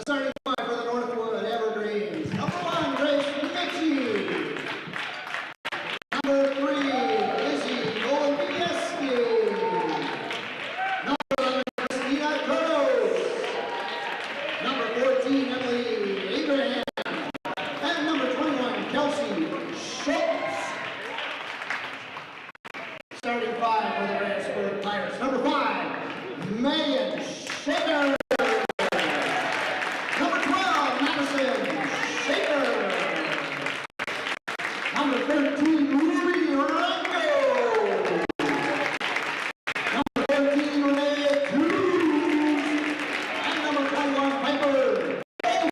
Starting five for the Northwood Evergreens. Number 1, Grace Mitchie. Number 3, Lizzie Olbieski. Number 11, Christina Kurdos. Number 14, Emily Abraham. And number 21, Kelsey Schultz. Starting five for the Grantsburg Pirates. Number 5, Megan Shaker. Number 13, Ruby Rango. Number 13, Renee Cruz. And number 21, Piper Olson.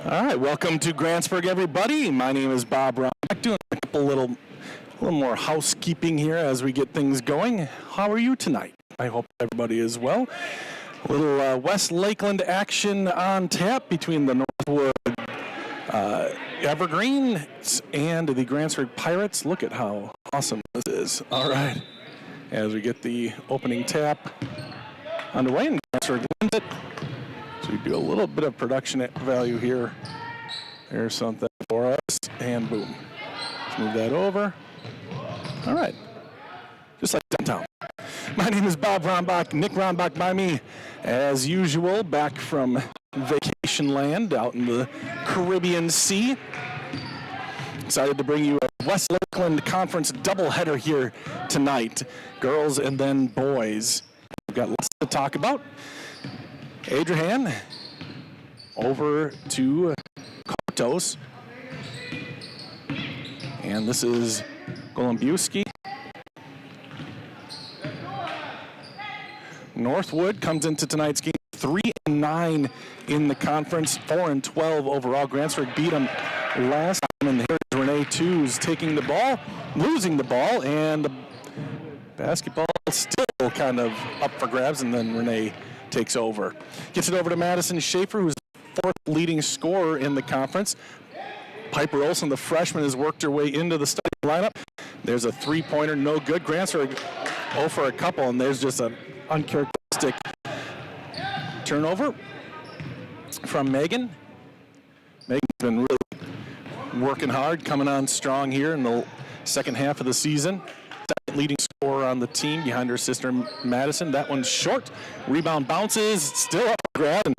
All right, welcome to Grantsburg, everybody. My name is Bob Ron. Doing a couple little more housekeeping here as we get things going. How are you tonight? I hope everybody is well. A little West Lakeland action on tap between the Northwood Evergreens and the Grantsburg Pirates. Look at how awesome this is. All right, as we get the opening tap underway, and Grantsburg wins it. So we do a little bit of production value here. There's something for us, and boom. Let's move that over. All right, just like downtown. My name is Bob Rombach, Nick Rombach by me, as usual, back from vacation land out in the Caribbean Sea. Excited to bring you a West Lakeland Conference doubleheader here tonight, girls and then boys. We've got lots to talk about. Adrian, over to Kotos. And this is Golombiewski. Northwood comes into tonight's game 3-9 in the conference, 4-12 overall. Grantsburg beat them last time, and here's Renee Tews taking the ball, losing the ball, and the basketball still kind of up for grabs, and then Renee takes over. Gets it over to Madison Schaefer, who's the 4th leading scorer in the conference. Piper Olson, the freshman, has worked her way into the starting lineup. There's a three-pointer, no good. Grantsburg 0 for a couple, and there's just an uncharacteristic turnover from Megan. Megan's been really working hard, coming on strong here in the second half of the season. Second leading scorer on the team behind her sister Madison. That one's short. Rebound bounces, still up for grab, and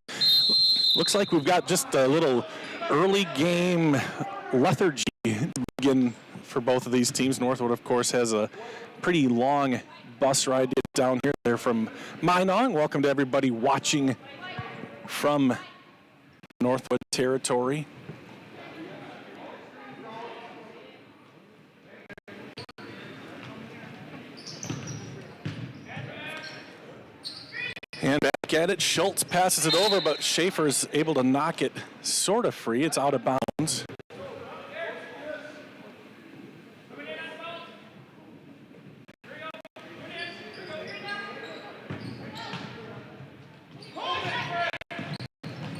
looks like we've got just a little early game lethargy to begin for both of these teams. Northwood, of course, has a pretty long bus ride down here. They're from Minong. Welcome to everybody watching from Northwood territory. And back at it, Schultz passes it over, but Schaefer's able to knock it sort of free. It's out of bounds.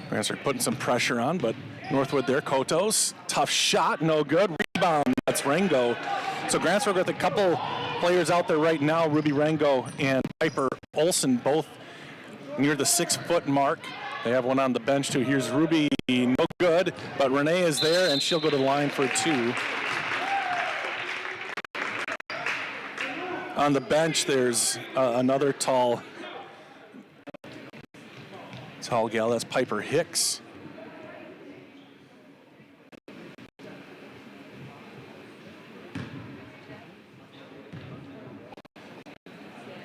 Grantsburg putting some pressure on, but Northwood there, Kotos. Tough shot, no good. Rebound, that's Rango. So Grantsburg with a couple players out there right now, Ruby Rango and Piper Olson, both near the 6-foot mark. They have one on the bench too. Here's Ruby, no good, but Renee is there and she'll go to the line for 2. On the bench, there's another tall gal, that's Piper Hicks.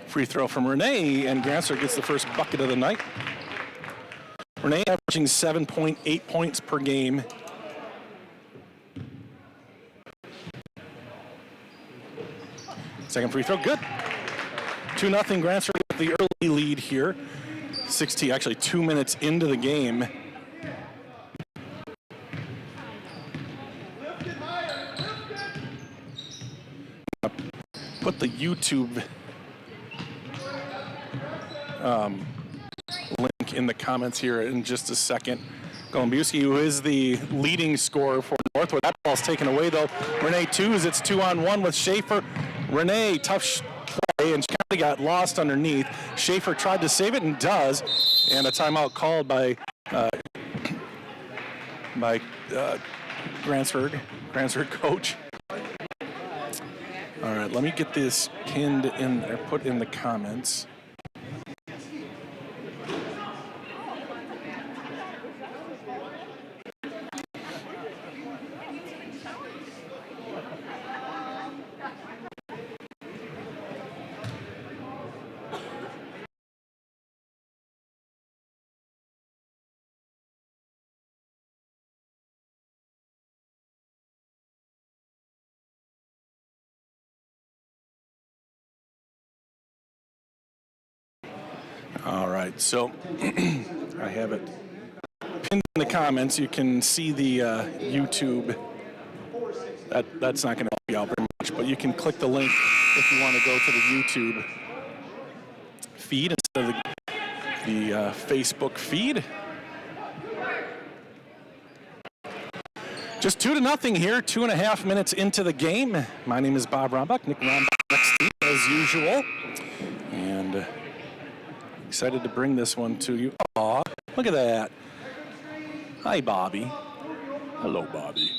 Free throw from Renee, and Grantsburg gets the first bucket of the night. Renee averaging 7.8 points per game. Second free throw, good. 2-0 Grantsburg with the early lead here. 2 minutes into the game. Put the YouTube link in the comments here in just a second. Golombiewski, who is the leading scorer for Northwood. That ball's taken away, though. Renee Tews, it's 2-on-1 with Schaefer. Renee, tough play, and she kind of got lost underneath. Schaefer tried to save it and does, and a timeout called by Grantsburg coach. All right, let me get this pinned in or put in the comments. All right, so I have it pinned in the comments. You can see the YouTube. That's not going to help you out very much, but you can click the link if you want to go to the YouTube feed instead of the Facebook feed. Just 2-0 here, 2.5 minutes into the game. My name is Bob Rombach, Nick Rombach next to me as usual. And excited to bring this one to you. Aw, look at that. Hi, Bobby. Hello, Bobby.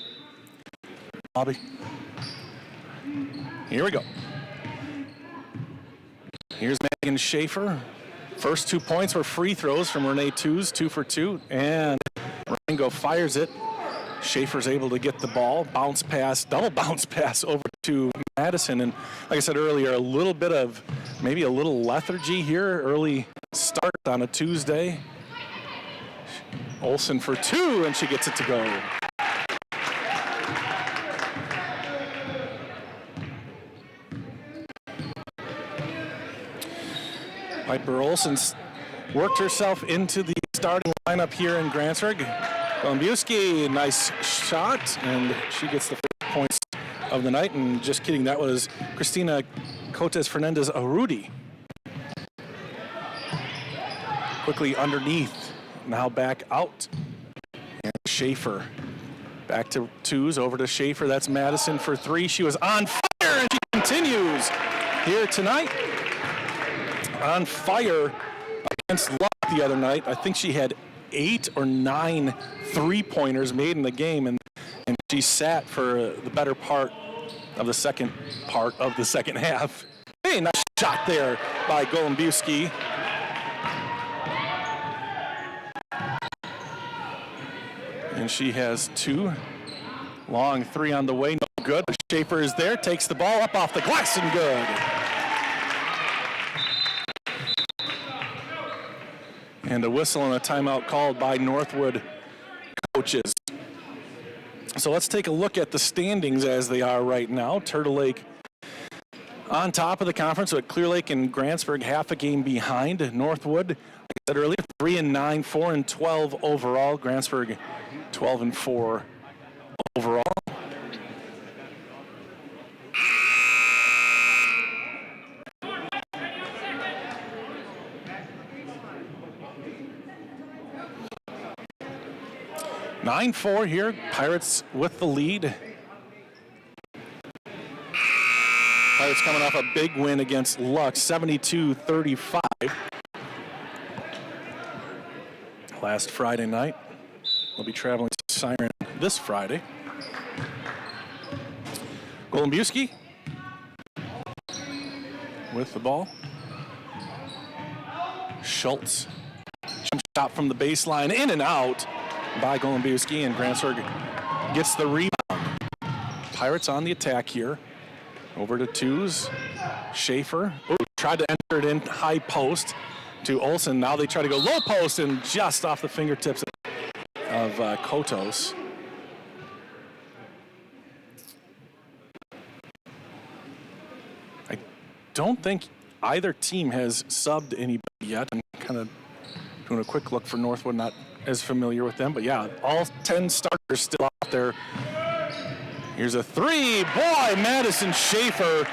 Bobby. Here we go. Here's Megan Schaefer. First 2 points were free throws from Renee Tews, 2 for 2. And Rango fires it. Schaefer's able to get the ball, bounce pass, double bounce pass over to Madison. And like I said earlier, a little bit of maybe a little lethargy here, early start on a Tuesday. Olsen for 2, and she gets it to go. Piper Olsen's worked herself into the starting lineup here in Grantsburg. Gombuski, nice shot, and she gets the first points of the night. And just kidding, that was Christina Cotes Fernandez Arudi. Quickly underneath, now back out. And Schaefer back to Tews, over to Schaefer. That's Madison for 3. She was on fire, and she continues here tonight. On fire against Luck the other night. I think she had 8 or 9 3-pointers made in the game, and she sat for the better part of the second half. Hey, nice shot there by Golombuski. And she has 2. Long 3 on the way, no good. Schaefer is there, takes the ball up off the glass and good. And a whistle and a timeout called by Northwood coaches. So let's take a look at the standings as they are right now. Turtle Lake on top of the conference, with Clear Lake and Grantsburg half a game behind. Northwood, like I said earlier, 3-9, 4-12 overall. Grantsburg 12-4 overall. (9-4) here, Pirates with the lead. Pirates coming off a big win against Lux, 72-35. Last Friday night. We'll be traveling to Siren this Friday. Golombuski with the ball. Schultz, jump shot from the baseline, in and out by Golombuski, and Grantsburg gets the rebound. Pirates on the attack here. Over to Tews. Schaefer tried to enter it in high post to Olsen. Now they try to go low post, and just off the fingertips of Kotos. I don't think either team has subbed anybody yet. I'm kind of doing a quick look for Northwood, not as familiar with them, but yeah, all 10 starters still out there. Here's a 3. Boy, Madison Schaefer,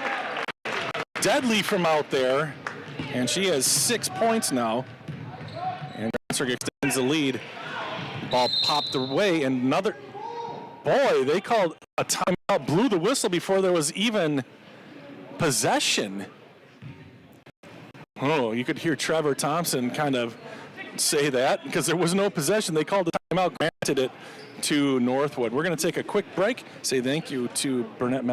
deadly from out there, and she has 6 points now. And Grantsburg extends the lead. Ball popped away, and another. Boy, they called a timeout, blew the whistle before there was even possession. Oh, you could hear Trevor Thompson kind of say that because there was no possession. They called a timeout, granted it to Northwood. We're going to take a quick break, say thank you to Burnett.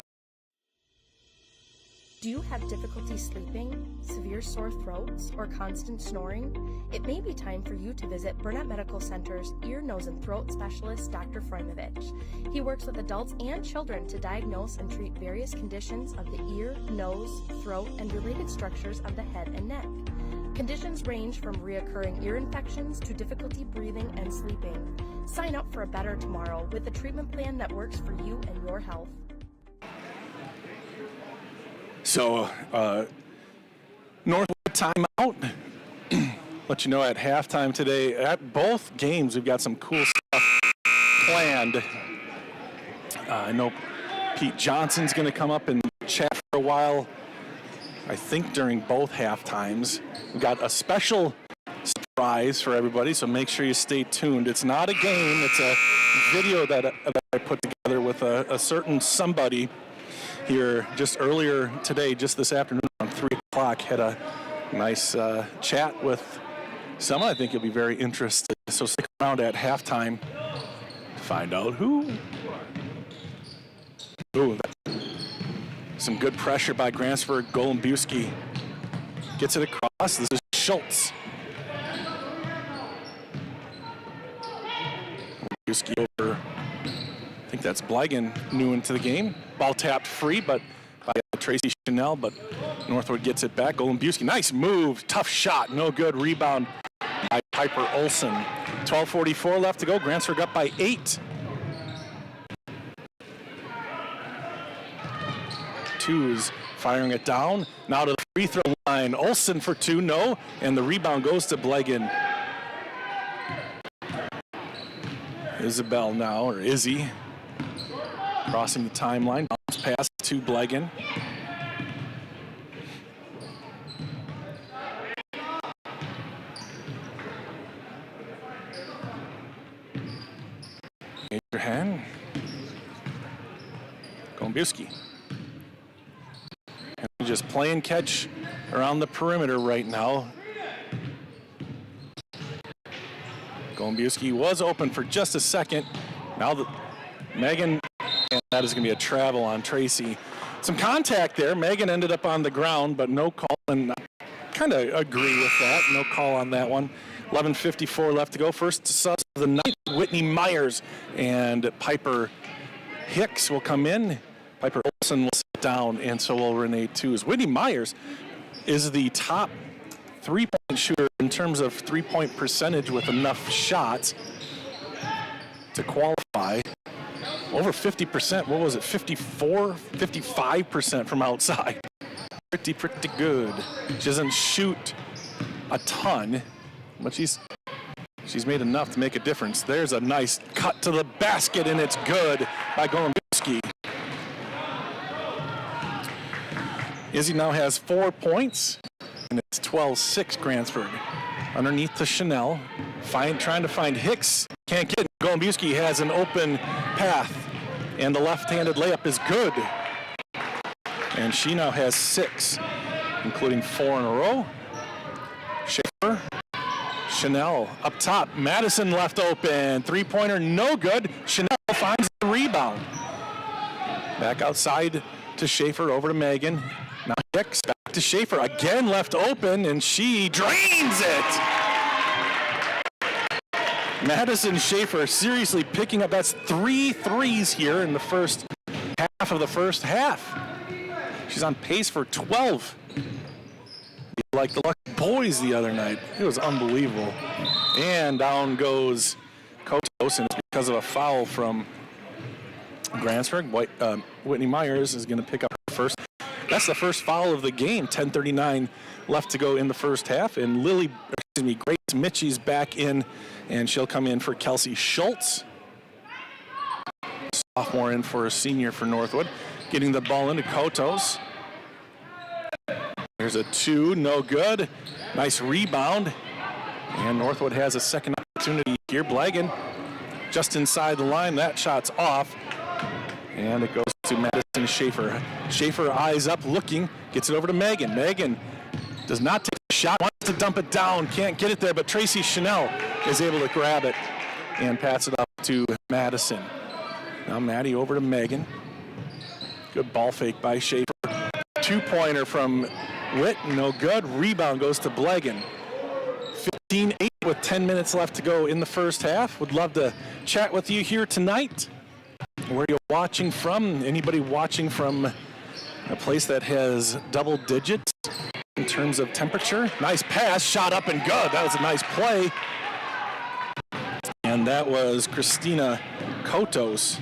Do you have difficulty sleeping, severe sore throats, or constant snoring? It may be time for you to visit Burnett Medical Center's ear, nose, and throat specialist, Dr. Frojmovich. He works with adults and children to diagnose and treat various conditions of the ear, nose, throat, and related structures of the head and neck. Conditions range from reoccurring ear infections to difficulty breathing and sleeping. Sign up for a better tomorrow with a treatment plan that works for you and your health. So, Northwood timeout. Let you know at halftime today, at both games, we've got some cool stuff planned. I know Pete Johnson's going to come up and chat for a while, I think during both half times. We've got a special surprise for everybody, so make sure you stay tuned. It's not a game, it's a video that I put together with a certain somebody here just earlier today, just this afternoon around 3 o'clock. Had a nice chat with someone I think you'll be very interested. So stick around at halftime to find out who. Ooh, some good pressure by Grantsburg. Golombuski gets it across. This is Schultz. Golombuski over, I think that's Blegan, new into the game. Ball tapped free, but by Tracy Chanel, but Northwood gets it back. Golombuski, nice move, tough shot, no good. Rebound by Piper Olson. 12:44 left to go. Grantsburg up by 8. Twos firing it down. Now to the free throw line. Olson for 2, no, and the rebound goes to Blegan. Isabel now, or Izzy, crossing the timeline. Bounce pass to Blegan. Major hand. Golombuski. Just playing catch around the perimeter right now. Golombuski was open for just a second. Now the Megan, and that is going to be a travel on Tracy. Some contact there. Megan ended up on the ground, but no call, and I kind of agree with that. No call on that one. 11:54 left to go. First sub of the night, Whitney Myers and Piper Hicks will come in. Piper Olson will sit down, and so will Renee Tews. Whitney Myers is the top three-point shooter in terms of three-point percentage with enough shots to qualify. Over 50%, what was it, 54, 55% from outside. Pretty good. She doesn't shoot a ton, but she's made enough to make a difference. There's a nice cut to the basket, and it's good by Golombuski. Izzy now has 4 points, and it's 12-6 Grantsburg. Underneath to Chanel, trying to find Hicks. Can't get it. Golombuski has an open path, and the left-handed layup is good. And she now has 6, including 4 in a row. Schaefer, Chanel up top. Madison left open. Three-pointer, no good. Chanel finds the rebound. Back outside to Schaefer, over to Megan. Now Hicks back to Schaefer, again left open, and she drains it. Madison Schaefer seriously picking up, that's 3 threes here in the first half of the first half. She's on pace for 12. Like the Lucky Boys the other night. It was unbelievable. And down goes Kotos, and it's because of a foul from Grantsburg. Whitney Myers is going to pick up her first. That's the first foul of the game. 10:39 left to go in the first half. And Grace Mitchie's back in, and she'll come in for Kelsey Schultz. Sophomore in for a senior for Northwood. Getting the ball into Kotos. There's a 2, no good. Nice rebound. And Northwood has a second opportunity here. Blegan just inside the line. That shot's off. And it goes to Madison Schaefer. Schaefer eyes up, looking, gets it over to Megan. Megan does not take a shot, wants to dump it down, can't get it there, but Tracy Chanel is able to grab it and pass it up to Madison. Now Maddie over to Megan. Good ball fake by Schaefer. Two-pointer from Witt, no good. Rebound goes to Blegan. 15-8 with 10 minutes left to go in the first half. Would love to chat with you here tonight. Where are you watching from? Anybody watching from a place that has double digits in terms of temperature? Nice pass, shot up and good. That was a nice play. And that was Christina Kotos.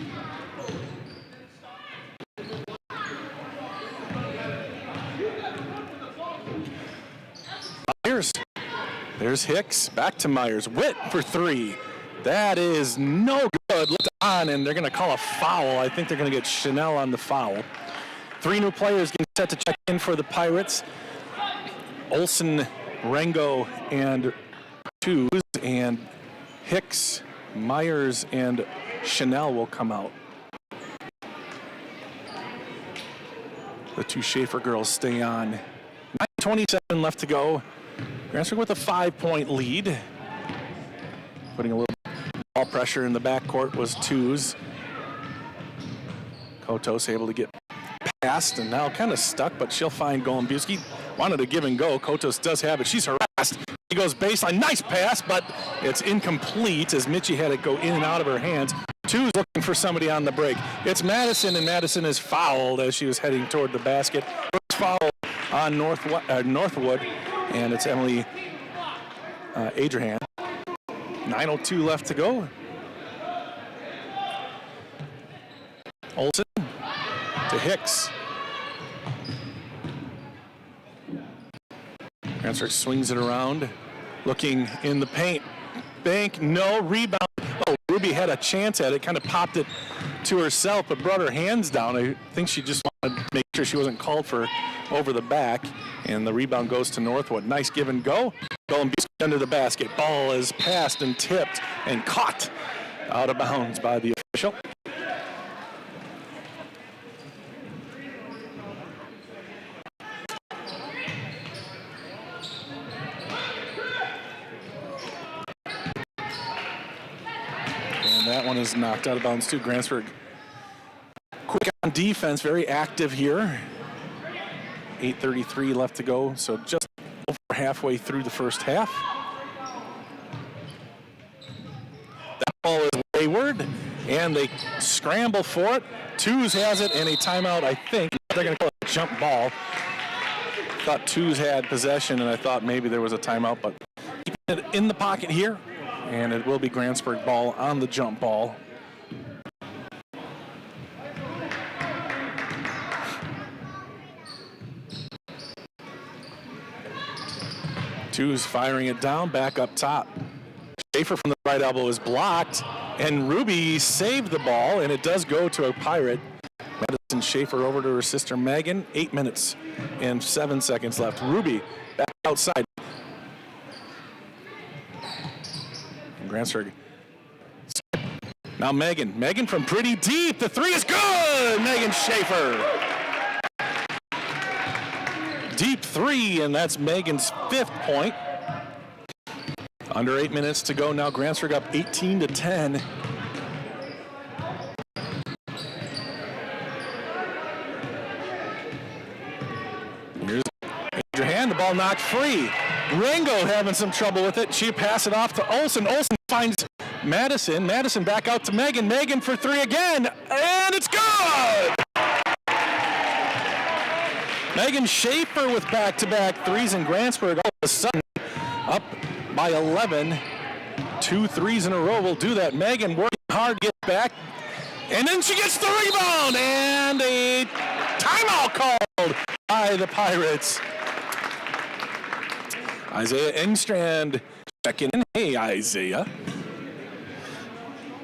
Myers. There's Hicks. Back to Myers. Witt for three. That is no good. Looked on, and they're going to call a foul. I think they're going to get Chanel on the foul. Three new players getting set to check in for the Pirates. Olsen, Rengo, and Twos, and Hicks, Myers, and Chanel will come out. The two Schaefer girls stay on. 9:27 left to go. Grantsburg with a 5-point lead. Putting a little ball pressure in the backcourt was Twos. Kotos able to get past and now kind of stuck, but she'll find Golombusky. Wanted to give and go. Kotos does have it. She's harassed. She goes baseline. Nice pass, but it's incomplete as Mitchie had it go in and out of her hands. Twos looking for somebody on the break. It's Madison, and Madison is fouled as she was heading toward the basket. First foul on Northwood, and it's Emily Adrian. 9:02 left to go. Olsen to Hicks. Grantsburg swings it around, looking in the paint. Bank, no rebound. Oh, Ruby had a chance at it, kind of popped it to herself, but brought her hands down. I think she just wanted to make sure she wasn't called for over the back, and the rebound goes to Northwood. Nice give and go. Golombusky under the basket. Ball is passed and tipped and caught out of bounds by the official. And that one is knocked out of bounds too. Grantsburg quick on defense, very active here. 8:33 left to go, so just over halfway through the first half. That ball is wayward, and they scramble for it. Twos has it, and a timeout, I think. They're going to call it a jump ball. Thought Twos had possession, and I thought maybe there was a timeout, but keeping it in the pocket here, and it will be Grantsburg ball on the jump ball. Twos firing it down, back up top. Schaefer from the right elbow is blocked, and Ruby saved the ball, and it does go to a Pirate. Madison Schaefer over to her sister Megan. 8 minutes and 7 seconds left. Ruby back outside. From Grantsburg. Now Megan. Megan from pretty deep. The three is good! Megan Schaefer. Deep three, and that's Megan's 5th point. Under 8 minutes to go now. Grantsburg up 18-10. Here's Adrian, the ball knocked free. Ringo having some trouble with it. She pass it off to Olsen. Olsen finds Madison. Madison back out to Megan. Megan for three again, and it's good! Megan Schaefer with back-to-back threes, and Grantsburg all of a sudden up by 11. 2 threes in a row will do that. Megan working hard, gets back, and then she gets the rebound, and a timeout called by the Pirates. Isaiah Engstrand checking in. Hey, Isaiah.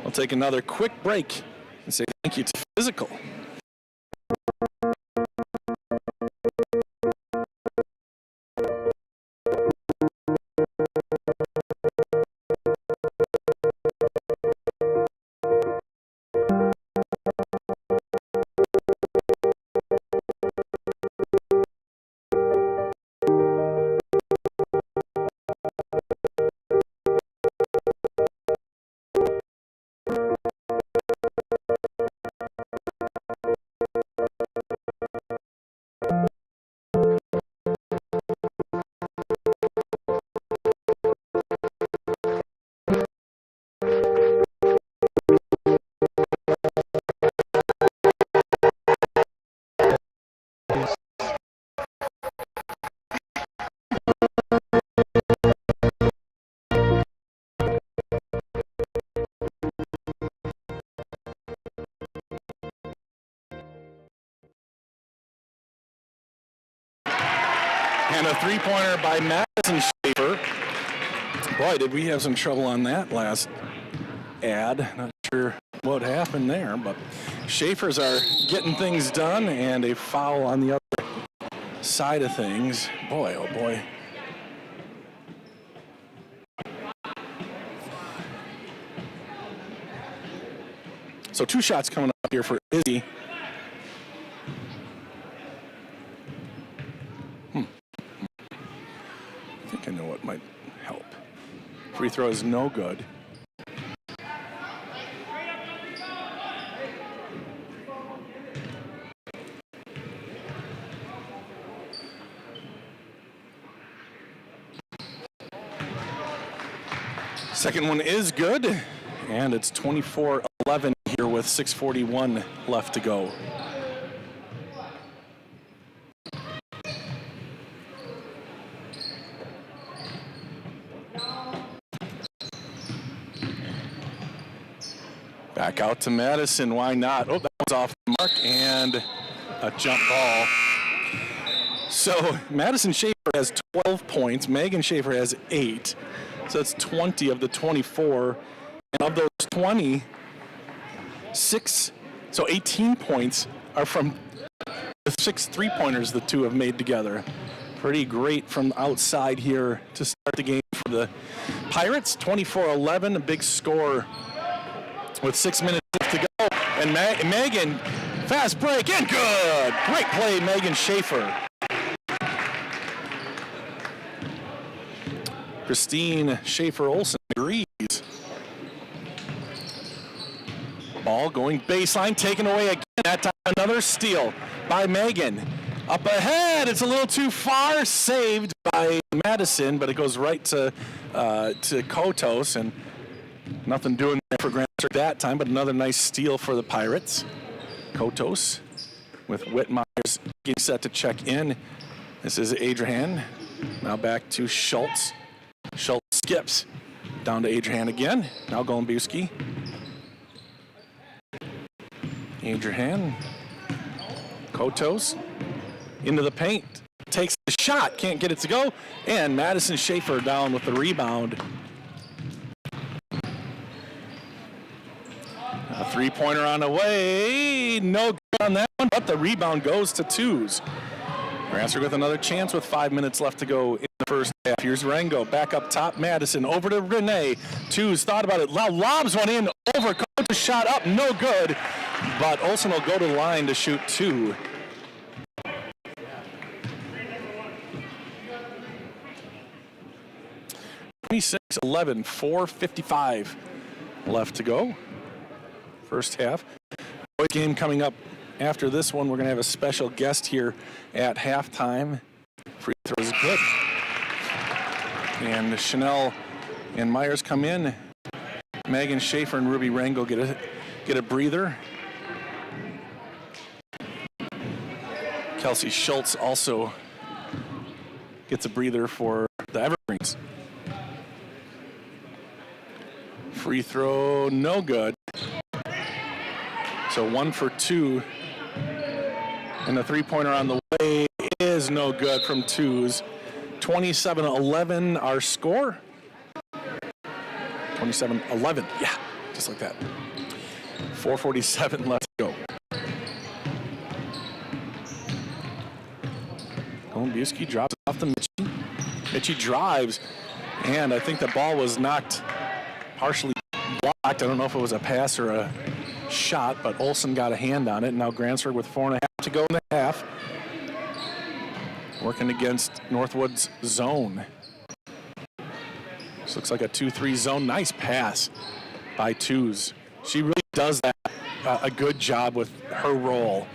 We'll take another quick break and say thank you to Physical. And a three-pointer by Madison Schaefer. Boy, did we have some trouble on that last ad. Not sure what happened there, but Schaefers are getting things done, and a foul on the other side of things. Boy, oh boy. So 2 shots coming up here for Izzy. I think I know what might help. Free throw is no good. Second one is good, and it's 24-11 here with 6:41 left to go. Back out to Madison, why not? Oh, that was off the mark, and a jump ball. So Madison Schaefer has 12 points, Megan Schaefer has 8. So that's 20 of the 24. And of those 20, 18 points are from the 6 three-pointers the two have made together. Pretty great from outside here to start the game for the Pirates. 24-11, a big score with 6 minutes left to go. And Megan, fast break, and good. Great play, Megan Schaefer. Christine Schaefer-Olsen agrees. Ball going baseline, taken away again. That time another steal by Megan. Up ahead, it's a little too far. Saved by Madison, but it goes right to Kotos, and nothing doing there for Grantsburg that time, but another nice steal for the Pirates. Kotos with Whitmeyer's getting set to check in. This is Adrian. Now back to Schultz. Schultz skips down to Adrian again. Now Golumbewski. Adrian. Kotos into the paint. Takes the shot. Can't get it to go. And Madison Schaefer down with the rebound. A three-pointer on the way. No good on that one, but the rebound goes to twos. Grantsburg with another chance with 5 minutes left to go in the first half. Here's Rango back up top. Madison over to Renee. Twos thought about it. Lobs one in over. Coach's shot up. No good. But Olsen will go to the line to shoot 2. (26-11), 4:55 left to go. First half. Boys game coming up. After this one, we're going to have a special guest here at halftime. Free throws good. And Chanel and Myers come in. Megan Schaefer and Ruby Rango get a breather. Kelsey Schultz also gets a breather for the Evergreens. Free throw, no good. So 1 for 2. And the three-pointer on the way is no good from twos. 27-11 our score. 27-11, yeah, just like that. 4:47 left to go. Golumbewski drops it off to Mitchie. Mitchie drives, and I think the ball was knocked partially blocked. I don't know if it was a pass or a shot, but Olsen got a hand on it. Now Grantsburg with 4.5 to go in the half. Working against Northwood's zone. This looks like a 2-3 zone. Nice pass by twos. She really does that a good job with her role.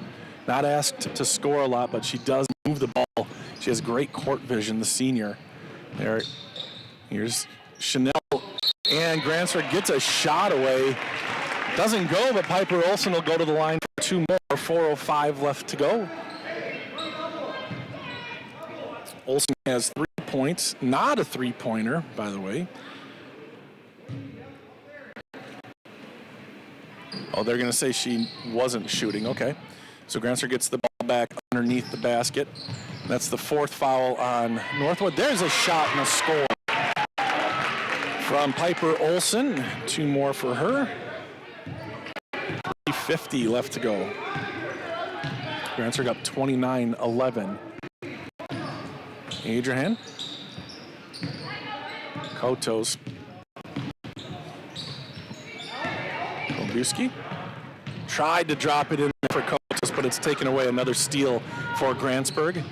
Not asked to score a lot, but she does move the ball. She has great court vision, the senior. Here's Chanel, and Grantsburg gets a shot away. Doesn't go, but Piper Olsen will go to the line for 2 more. 4:05 left to go. Olsen has 3 points. Not a three-pointer, by the way. Oh, they're going to say she wasn't shooting. Okay. So Grantsburg gets the ball back underneath the basket. That's the 4th foul on Northwood. There's a shot and a score from Piper Olson. 2 more for her. 3:50 left to go. Grantsburg up 29-11. Adrian. Kotos. Kolbuski. Tried to drop it in for Kotos, but it's taken away. Another steal for Grantsburg.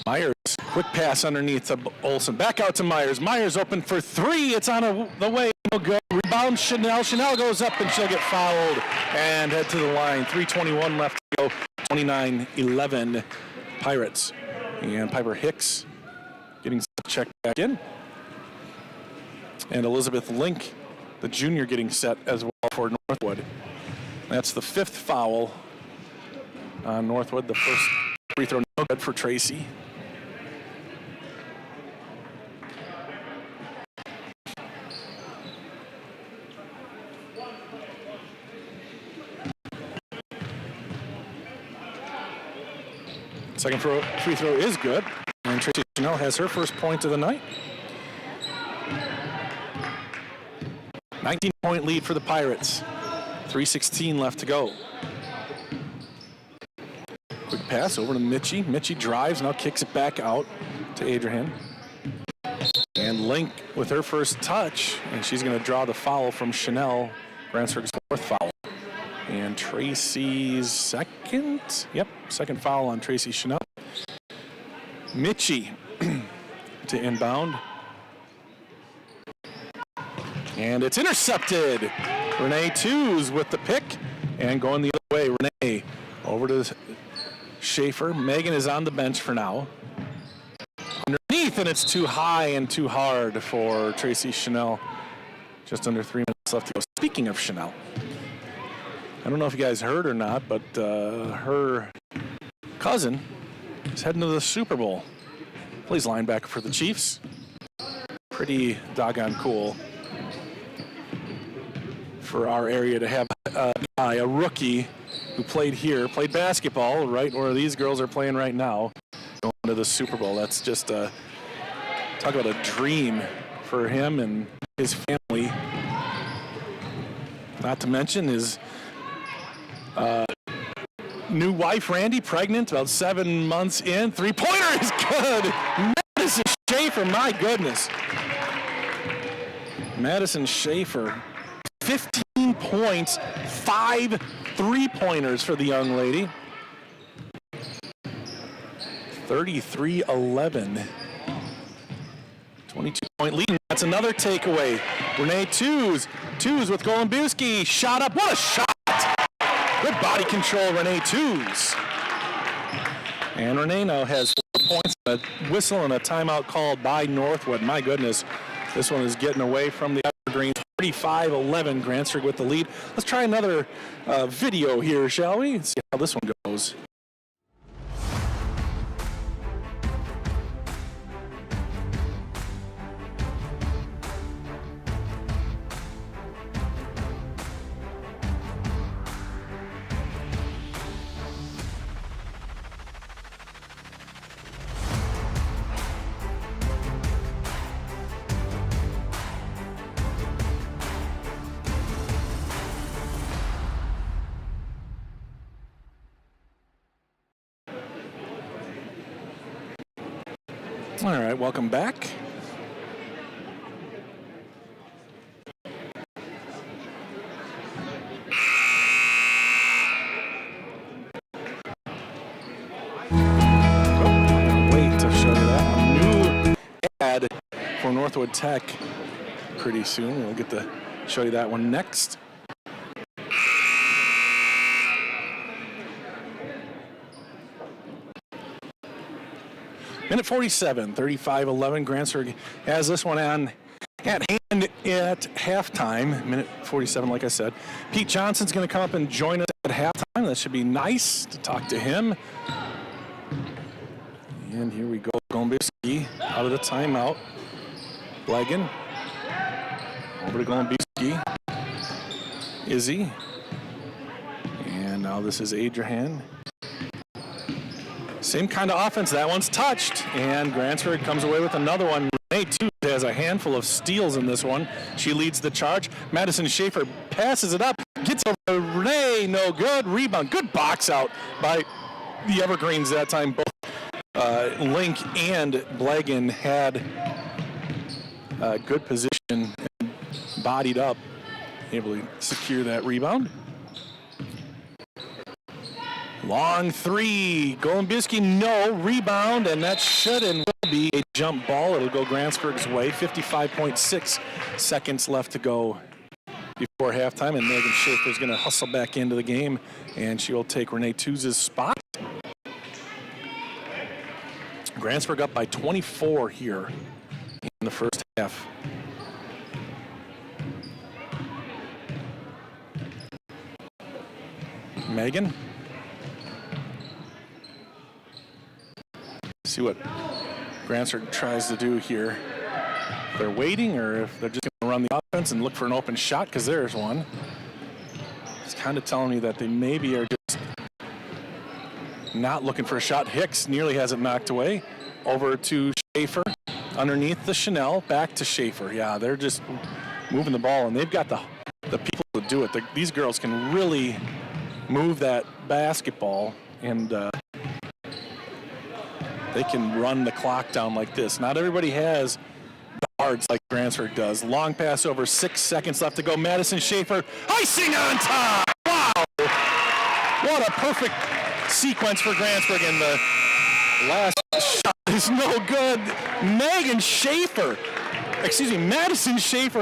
Myers, quick pass underneath to Olson. Back out to Myers. Myers open for 3. It's on the way. No good. Rebound Chanel. Chanel goes up and she'll get fouled and head to the line. 3:21 left to go. 29-11 Pirates. And Piper Hicks getting checked back in. And Elizabeth Link, the junior, getting set as well for Northwood. That's the 5th foul on Northwood. The first free throw no good for Tracy. Second free throw is good. And Tracy Chanel has her first point of the night. 19-point lead for the Pirates. 3:16 left to go. Quick pass over to Mitchie. Mitchie drives, now kicks it back out to Adrian. And Link with her first touch, and she's going to draw the foul from Chanel, Grantsburg's 4th foul. And Tracy's second foul on Tracy Chanel. Mitchie to inbound. And it's intercepted. Renee Tews with the pick and going the other way. Renee over to Schaefer. Megan is on the bench for now. Underneath, and it's too high and too hard for Tracy Chanel. Just under 3 minutes left to go. Speaking of Chanel, I don't know if you guys heard or not, but her cousin is heading to the Super Bowl. Plays linebacker for the Chiefs. Pretty doggone cool for our area to have a rookie who played basketball, right where these girls are playing right now, going to the Super Bowl. That's just talk about a dream for him and his family. Not to mention his new wife, Randy, pregnant, about 7 months in. 3-pointer is good. Madison Schaefer, my goodness. Madison Schaefer, 15 points, 5 3-pointers for the young lady. 33-11. 22-point lead. That's another takeaway. Renee Tews with Golombuski. Shot up. What a shot! Good body control, Renee Tews. And Renee now has 4 points, a whistle, and a timeout called by Northwood. My goodness, this one is getting away from the Evergreens. 35-11, Grantsburg with the lead. Let's try another video here, shall we? Let's see how this one goes. All right, welcome back. Wait to show you that. A new ad for Northwood Tech pretty soon. We'll get to show you that one next. Minute 47, 35-11. Grantsburg has this one on at hand at halftime. Minute 47, like I said. Pete Johnson's going to come up and join us at halftime. That should be nice to talk to him. And here we go. Golombuski out of the timeout. Blegan. Over to Golombuski. Izzy. And now this is Adrian. Same kind of offense. That one's touched, and Grantsburg comes away with another one. Renee, too, has a handful of steals in this one. She leads the charge. Madison Schaefer passes it up, gets over to Renee, no good. Rebound, good box out by the Evergreens that time. Both Link and Blagan had good position and bodied up, able to secure that rebound. Long three, Golombisky, no, rebound, and that should and will be a jump ball. It'll go Grantsburg's way. 55.6 seconds left to go before halftime, and Megan Schaefer's going to hustle back into the game, and she will take Renee Tuz's spot. Grantsburg up by 24 here in the first half. Megan. See what Grantsburg tries to do here. If they're waiting or if they're just going to run the offense and look for an open shot, because there's one. It's kind of telling me that they maybe are just not looking for a shot. Hicks nearly has it knocked away. Over to Schaefer. Underneath the Chanel, back to Schaefer. Yeah, they're just moving the ball, and they've got the people to do it. These girls can really move that basketball, and they can run the clock down like this. Not everybody has guards like Grantsburg does. Long pass over, 6 seconds left to go. Madison Schaefer, icing on top. Wow. What a perfect sequence for Grantsburg, and the last shot is no good. Madison Schaefer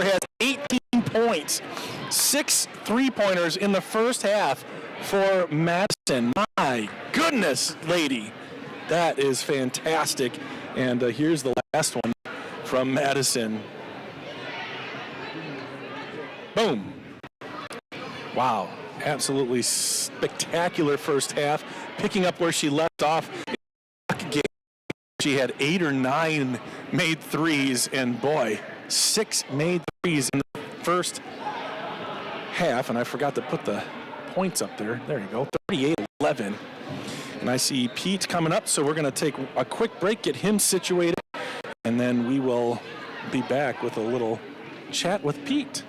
has 18 points. 6 3-pointers in the first half for Madison. My goodness, lady. That is fantastic. And here's the last one from Madison. Boom. Wow. Absolutely spectacular first half. Picking up where she left off. She had 8 or 9 made threes, and boy, 6 made threes in the first half. And I forgot to put the points up there. There you go. 38-11. And I see Pete coming up, so we're going to take a quick break, get him situated, and then we will be back with a little chat with Pete.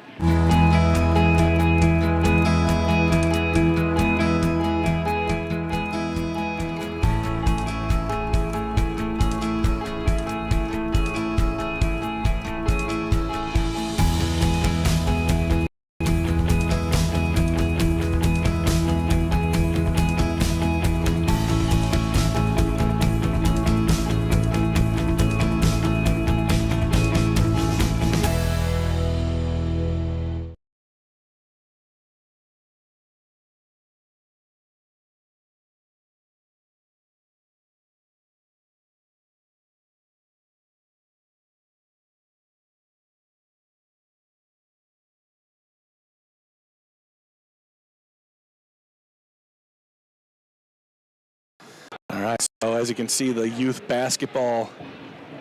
All right, so as you can see, the youth basketball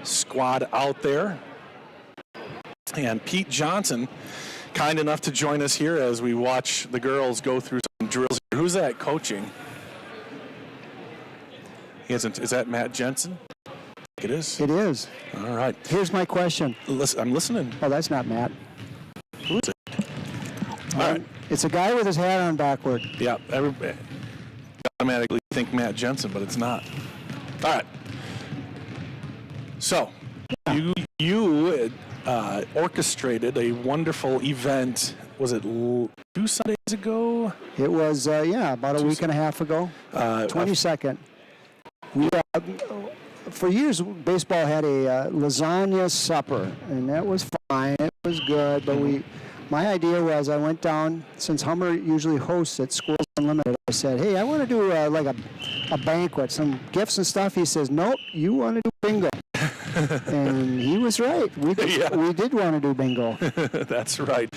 squad out there. And Pete Johnson, kind enough to join us here as we watch the girls go through some drills. Who's that coaching? He isn't. Is that Matt Jensen? It is? It is. All right. Here's my question. Listen, I'm listening. Oh, that's not Matt. Who is it? All right. It's a guy with his hat on backward. Yeah, everybody automatically think Matt Jensen, but it's not. All right. So, you orchestrated a wonderful event. Was it 2 Sundays ago? It was, about a week and a half ago. 22nd. We, for years, baseball had a lasagna supper, and that was fine. It was good, but my idea was I went down, since Hummer usually hosts at Schools Unlimited, I said, hey, I want to do like a banquet, some gifts and stuff. He says, nope, you want to do bingo. And he was right. We did want to do bingo. That's right.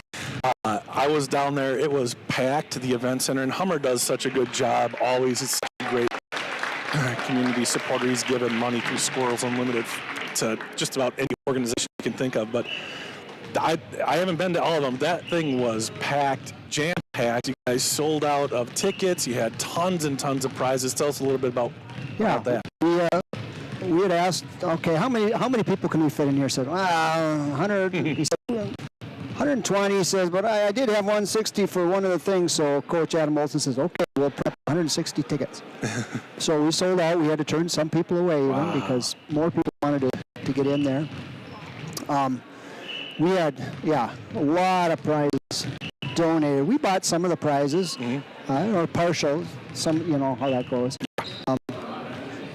I was down there. It was packed, the event center, and Hummer does such a good job always. It's such a great community supporter. He's given money through Squirrels Unlimited to just about any organization you can think of, but I haven't been to all of them. That thing was packed, jam-packed. You guys sold out of tickets. You had tons and tons of prizes. Tell us a little bit about How about that? We had asked, okay, how many people can we fit in here? Said, 100. He said, 120. He says, but I did have 160 for one of the things. So Coach Adam Olson says, okay, we'll prep 160 tickets. So we sold out. We had to turn some people away even because more people wanted to get in there. We had, a lot of prizes donated. We bought some of the prizes, or partial. Some, you know how that goes.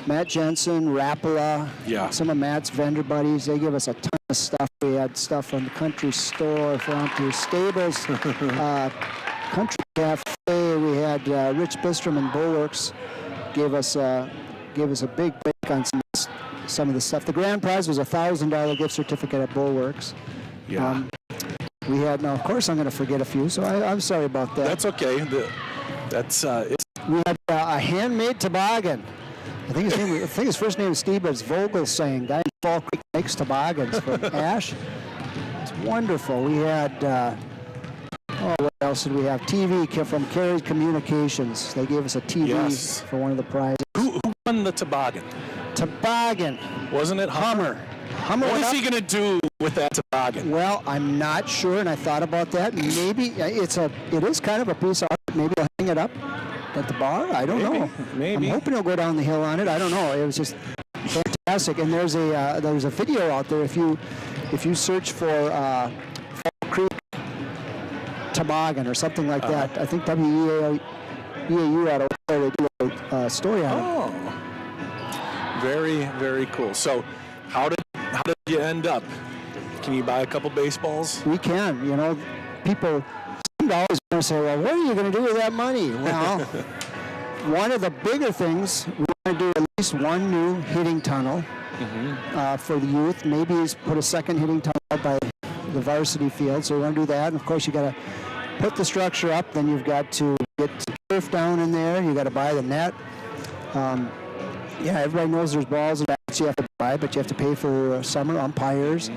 Matt Jensen, Rapala, some of Matt's vendor buddies, they give us a ton of stuff. We had stuff from the country store, Frontier Stables, Country Cafe. We had Rich Bistrom and Bulwarks gave us a big break on some of the stuff. The grand prize was a $1,000 gift certificate at Bulwarks. Yeah. We had, now of course I'm going to forget a few, so I'm sorry about that. That's okay. We had a handmade toboggan. I think his first name is Steve, but it's Vogelsang. Guy in Fall Creek makes toboggans from ash. It's wonderful. We had, what else did we have? TV from Carey Communications. They gave us a TV for one of the prizes. Who won the toboggan? Toboggan. Wasn't it Hummer? What is he going to do with that toboggan? Well, I'm not sure, and I thought about that. Maybe it is kind of a piece of art. Maybe I'll hang it up at the bar. I don't know. Maybe. I'm hoping he'll go down the hill on it. I don't know. It was just fantastic. And there's a video out there. If you search for Fall Creek toboggan or something like that, I think WEAU out there, they do a story on it. Oh, very, very cool. So, how did you end up? Can you buy a couple baseballs? We can. You know, people always going to say, well, what are you going to do with that money? Well, one of the bigger things, we want to do at least one new hitting tunnel for the youth. Maybe put a second hitting tunnel out by the varsity field. So we want to do that. And of course, you got to put the structure up. Then you've got to get turf down in there. You got to buy the net. Everybody knows there's balls and bats you have to buy, but you have to pay for summer umpires.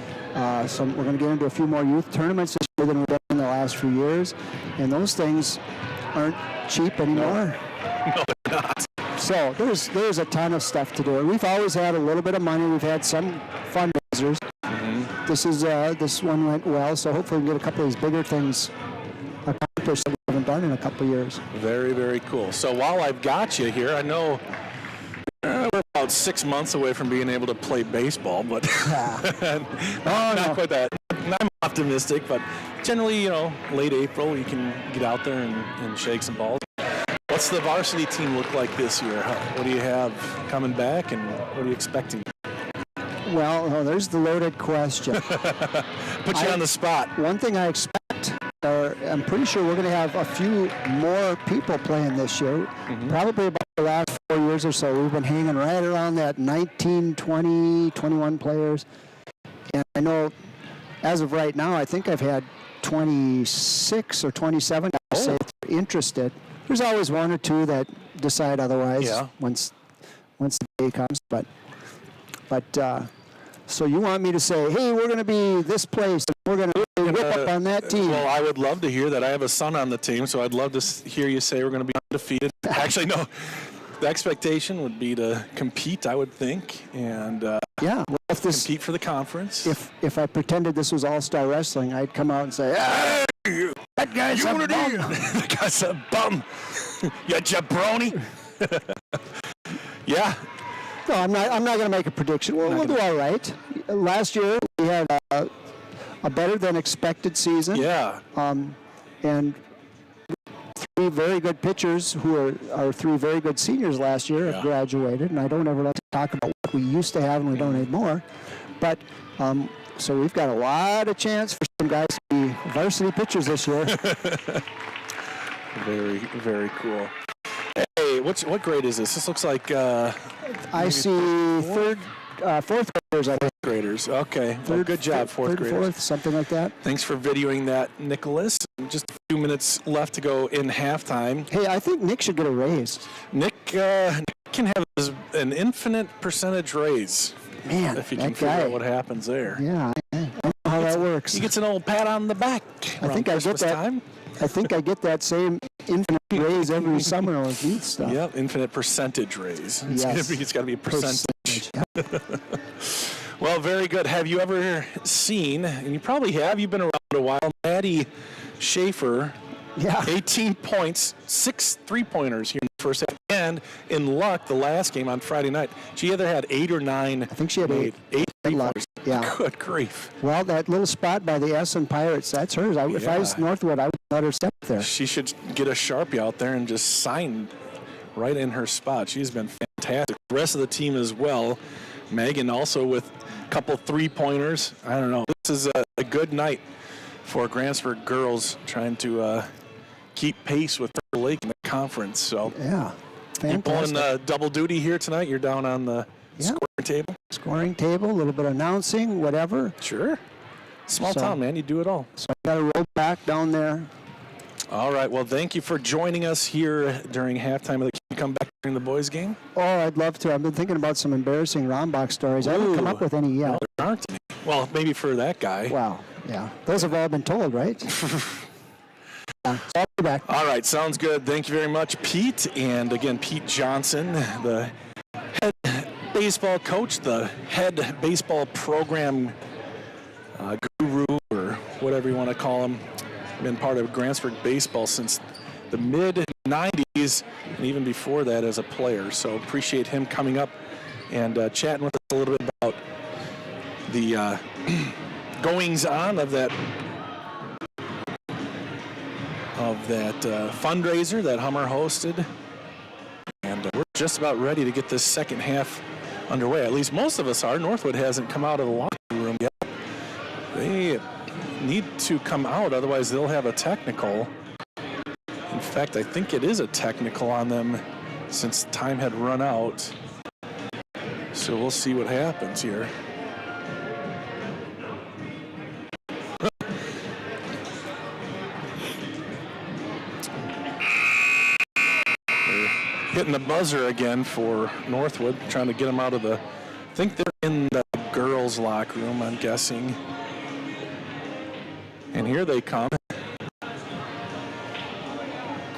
So we're going to get into a few more youth tournaments this year than we've done in the last few years, and those things aren't cheap anymore. No, they're not. So there's a ton of stuff to do. We've always had a little bit of money. We've had some fundraisers. This one went well, so hopefully we can get a couple of these bigger things accomplished that we haven't done in a couple of years. Very, very cool. So while I've got you here, I know we're about 6 months away from being able to play baseball, but not quite that. I'm optimistic, but generally, late April, you can get out there and shake some balls. What's the varsity team look like this year? What do you have coming back, and what are you expecting? Well, there's the loaded question. Put you on the spot. One thing I expect, I'm pretty sure we're going to have a few more people playing this year. Probably about the last 4 years or so. We've been hanging right around that 19, 20, 21 players. And I know as of right now, I think I've had 26 or 27 guys say they're interested. There's always one or two that decide otherwise once the day comes. But so you want me to say, hey, we're going to be this place, and we're going to whip up on that team? Well, I would love to hear that. I have a son on the team, so I'd love to hear you say we're going to be undefeated. Actually, no. The expectation would be to compete, I would think, and compete for the conference. If I pretended this was all-star wrestling, I'd come out and say, hey, that guy's a bum. That guy's a bum. You jabroni. Yeah. No, I'm not going to make a prediction. We'll do all right. Last year, we had a better than expected season. Yeah. And three very good pitchers who are three very good seniors last year have graduated. And I don't ever like to talk about what we used to have and we don't anymore. But so we've got a lot of chance for some guys to be varsity pitchers this year. Very, very cool. Hey, what grade is this? This looks like I see fourth graders. I think. Graders. Okay. Good job, fourth graders. Fourth, something like that. Thanks for videoing that, Nicholas. Just a few minutes left to go in halftime. Hey, I think Nick should get a raise. Nick can have an infinite percentage raise. Man, if you can figure out what happens there. Yeah, I don't know how that works. He gets an old pat on the back. I think I get that. Time. I think I get that same infinite raise every summer with youth stuff. Yep, infinite percentage raise. Yes. It's got to be a percentage. Well, very good. Have you ever seen, and you probably have, you've been around a while, Maddie Schaefer, Yeah. 18 points, 6 3-pointers here in the first half. And in luck, the last game on Friday night, she either had 8 or 9. I think she had made. 8. 8 In luck, 3-pointers. yeah. Good grief. Well, that little spot by the Essen Pirates, that's hers. If I was Northwood, I would let her step there. She should get a Sharpie out there and just sign right in her spot. She's been fantastic. The rest of the team as well. Megan also with a couple 3-pointers. I don't know. This is a good night for Grantsburg girls trying to keep pace with Turtle Lake in the conference. So Yeah, you're fantastic. pulling double duty here tonight. You're down on the Yeah. scoring table. Scoring table, a little bit of announcing, whatever. Sure. Small So- town, man. You do it all. So I got to roll back down there. All right. Well, thank you for joining us here during halftime of the. Can you come back during the boys' game? Oh, I'd love to. I've been thinking about some embarrassing Rombach stories. I haven't come Ooh. up with any yet. No, there aren't any. Well, maybe for that guy. Wow, yeah. Those have all been told, right? So I'll be back. All right, sounds good. Thank you very much, Pete. And again, Pete Johnson, the head baseball coach, the head baseball program guru, or whatever you want to call him. Been part of Grantsburg baseball since the mid-'90s, and even before that as a player. So appreciate him coming up and chatting with us a little bit about the goings-on of that fundraiser that Hummer hosted. And we're just about ready to get this second half underway. At least most of us are. Northwood hasn't come out of the locker room yet. They need to come out, otherwise they'll have a technical. In fact, I think it is a technical on them since time had run out. So we'll see what happens here. Hitting the buzzer again for Northwood, trying to get them out of the, I think they're in the girls' locker room, I'm guessing. And here they come.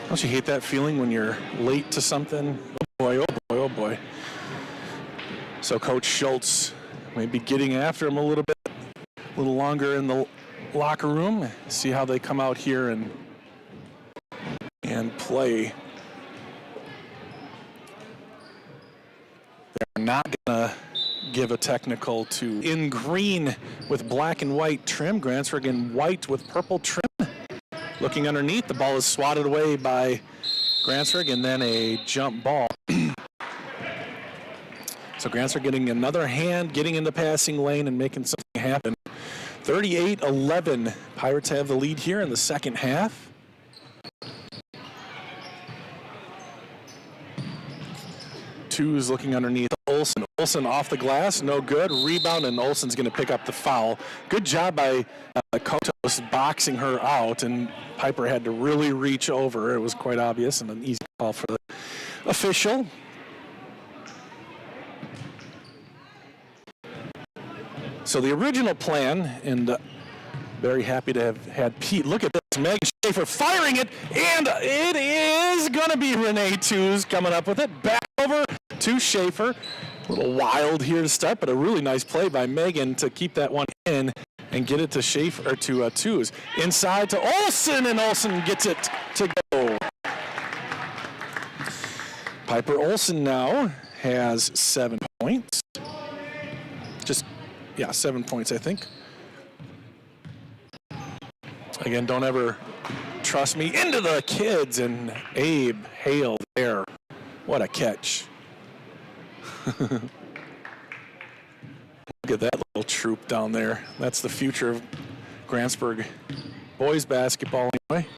Don't you hate that feeling when you're late to something? Oh boy, oh boy, oh boy. So Coach Schultz may be getting after him a little bit, a little longer in the locker room. See how they come out here and play. They're not gonna give a technical to in green with black and white trim. Grantsburg in white with purple trim. Looking underneath, the ball is swatted away by Grantsburg, and then a jump ball. So Grantsburg getting another hand, getting in the passing lane and making something happen. 38-11. Pirates have the lead here in the second half. Two is looking underneath Olsen. Olsen off the glass, no good. Rebound, and Olsen's going to pick up the foul. Good job by Kotos boxing her out, and Piper had to really reach over. It was quite obvious, and an easy call for the official. So the original plan, and very happy to have had Pete. Look at this, Megan Schaefer firing it, and it is going to be Renee Tews coming up with it. Back over to Schaefer. A little wild here to start, but a really nice play by Megan to keep that one in and get it to Schaefer, or to Tews. Inside to Olsen, and Olsen gets it to go. Piper Olsen now has 7 points. 7 points, I think. Again, don't ever trust me. Into the kids, and Abe Hale there. What a catch. Look at that little troop down there. That's the future of Grantsburg boys basketball anyway.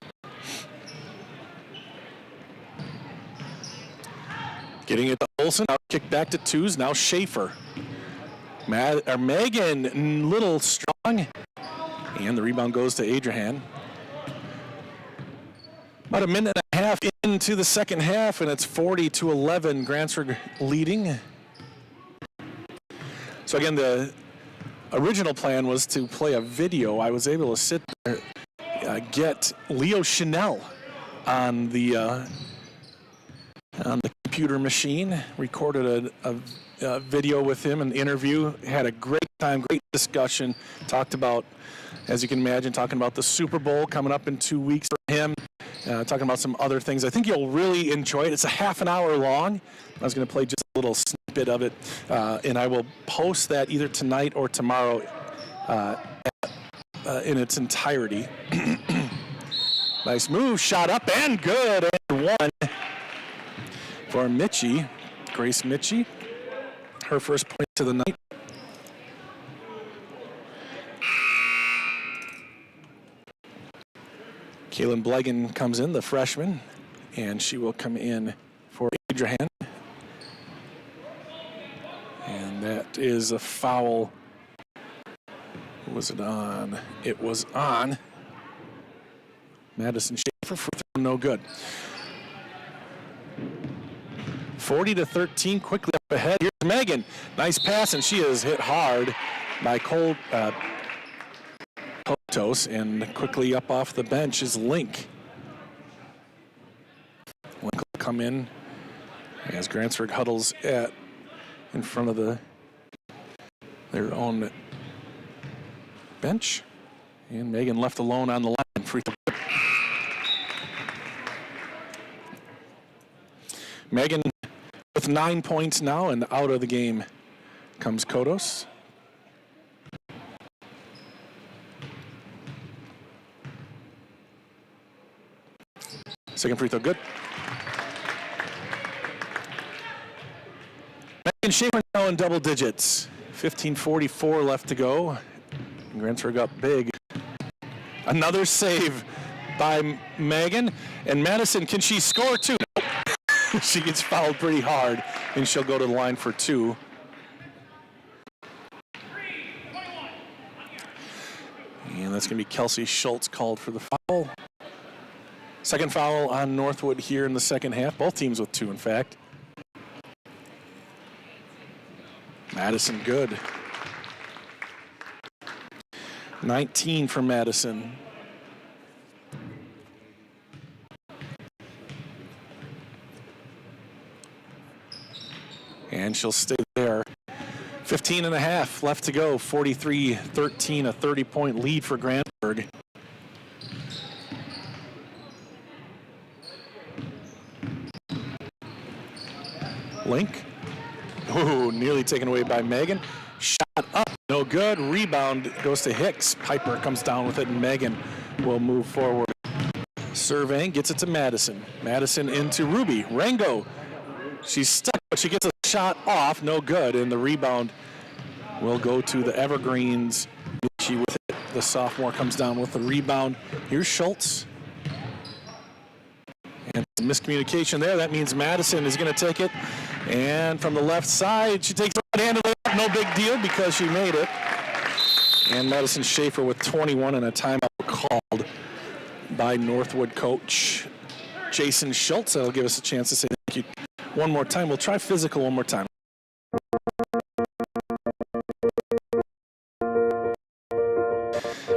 Getting it to Olsen. Now kick back to Tews. Now Schaefer. Megan, little strong. And the rebound goes to Adrian. About a minute and a half into the second half, and it's 40-11, Grantsburg leading. So again, the original plan was to play a video. I was able to sit there, get Leo Chanel on the computer machine. Recorded a video with him, an interview. Had a great time, great discussion. Talked about, as you can imagine, talking about the Super Bowl coming up in 2 weeks for him. Talking about some other things. I think you'll really enjoy it. It's a half an hour long. I was going to play just a little snippet of it, and I will post that either tonight or tomorrow in its entirety. Nice move, shot up and good, and one for Mitchie, Grace Mitchie. Her first point to the night. Kaylin Blegan comes in, the freshman, and she will come in for Adrahan. And that is a foul. Was it on? It was on Madison Schaefer for no good. 40-13, quickly up ahead. Here's Megan. Nice pass, and she is hit hard by Cole Potos, and quickly up off the bench is Link. Link will come in as Grantsburg huddles in front of their own bench. And Megan left alone on the line. Free throw. Megan with 9 points now, and out of the game comes Kodos. Second free throw, good. Megan Schaefer now in double digits. 15:44 left to go. Grantsburg up big. Another save by Megan. And Madison, can she score two? No. She gets fouled pretty hard, and she'll go to the line for two. And that's going to be Kelsey Schultz called for the foul. Second foul on Northwood here in the second half. Both teams with two, in fact. Madison good. 19 for Madison. And she'll stay there. 15 and a half left to go. 43-13, a 30-point lead for Grantsburg. Link. Ooh, nearly taken away by Megan. Shot up, no good. Rebound goes to Hicks. Piper comes down with it, and Megan will move forward. Surveying, gets it to Madison. Madison into Ruby. Rango. She's stuck, but she gets a shot off, no good, and the rebound will go to the Evergreens. She with it. The sophomore comes down with the rebound. Here's Schultz. And miscommunication there. That means Madison is going to take it. And from the left side, she takes the right-handed layup. No big deal because she made it. And Madison Schaefer with 21 and a timeout called by Northwood coach Jason Schultz. That'll give us a chance to say thank you one more time. We'll try physical one more time.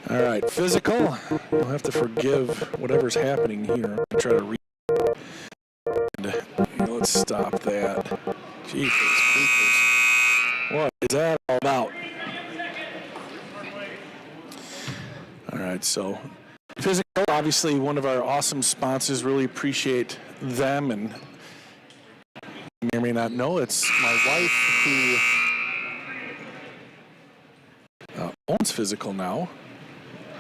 All right, physical. We'll have to forgive whatever's happening here. I'll try to read. Let's stop that. Jeepers creepers. What is that all about? All right, so physical, obviously one of our awesome sponsors. Really appreciate them, and you may or may not know, it's my wife who owns Physical now.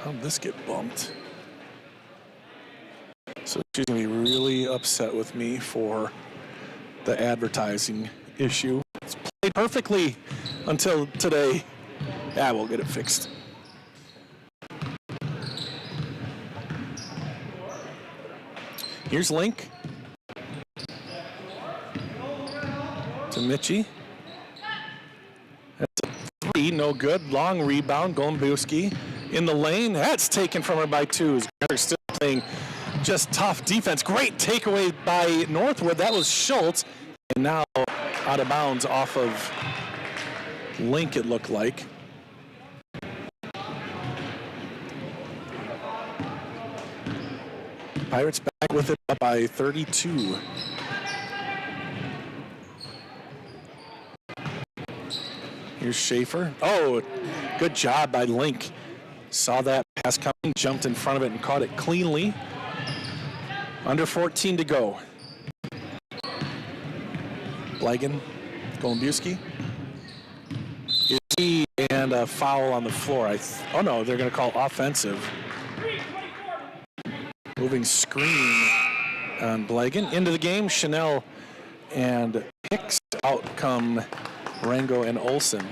How'd this get bumped? So she's going to be really upset with me for the advertising issue. It's played perfectly until today. Yeah, we'll get it fixed. Here's Link. To Mitchie. That's a three, no good. Long rebound, Gombuski in the lane. That's taken from her by twos. They're still playing just tough defense. Great takeaway by Northwood. That was Schultz. And now out of bounds off of Link, it looked like. Pirates back with it up by 32. Here's Schaefer. Oh, good job by Link. Saw that pass coming, jumped in front of it and caught it cleanly. Under 14 to go. Blegan, Golombiewski. And a foul on the floor. Oh no, they're going to call offensive. Moving screen on Blegan. Into the game, Chanel and Hicks. Out come Rango and Olsen.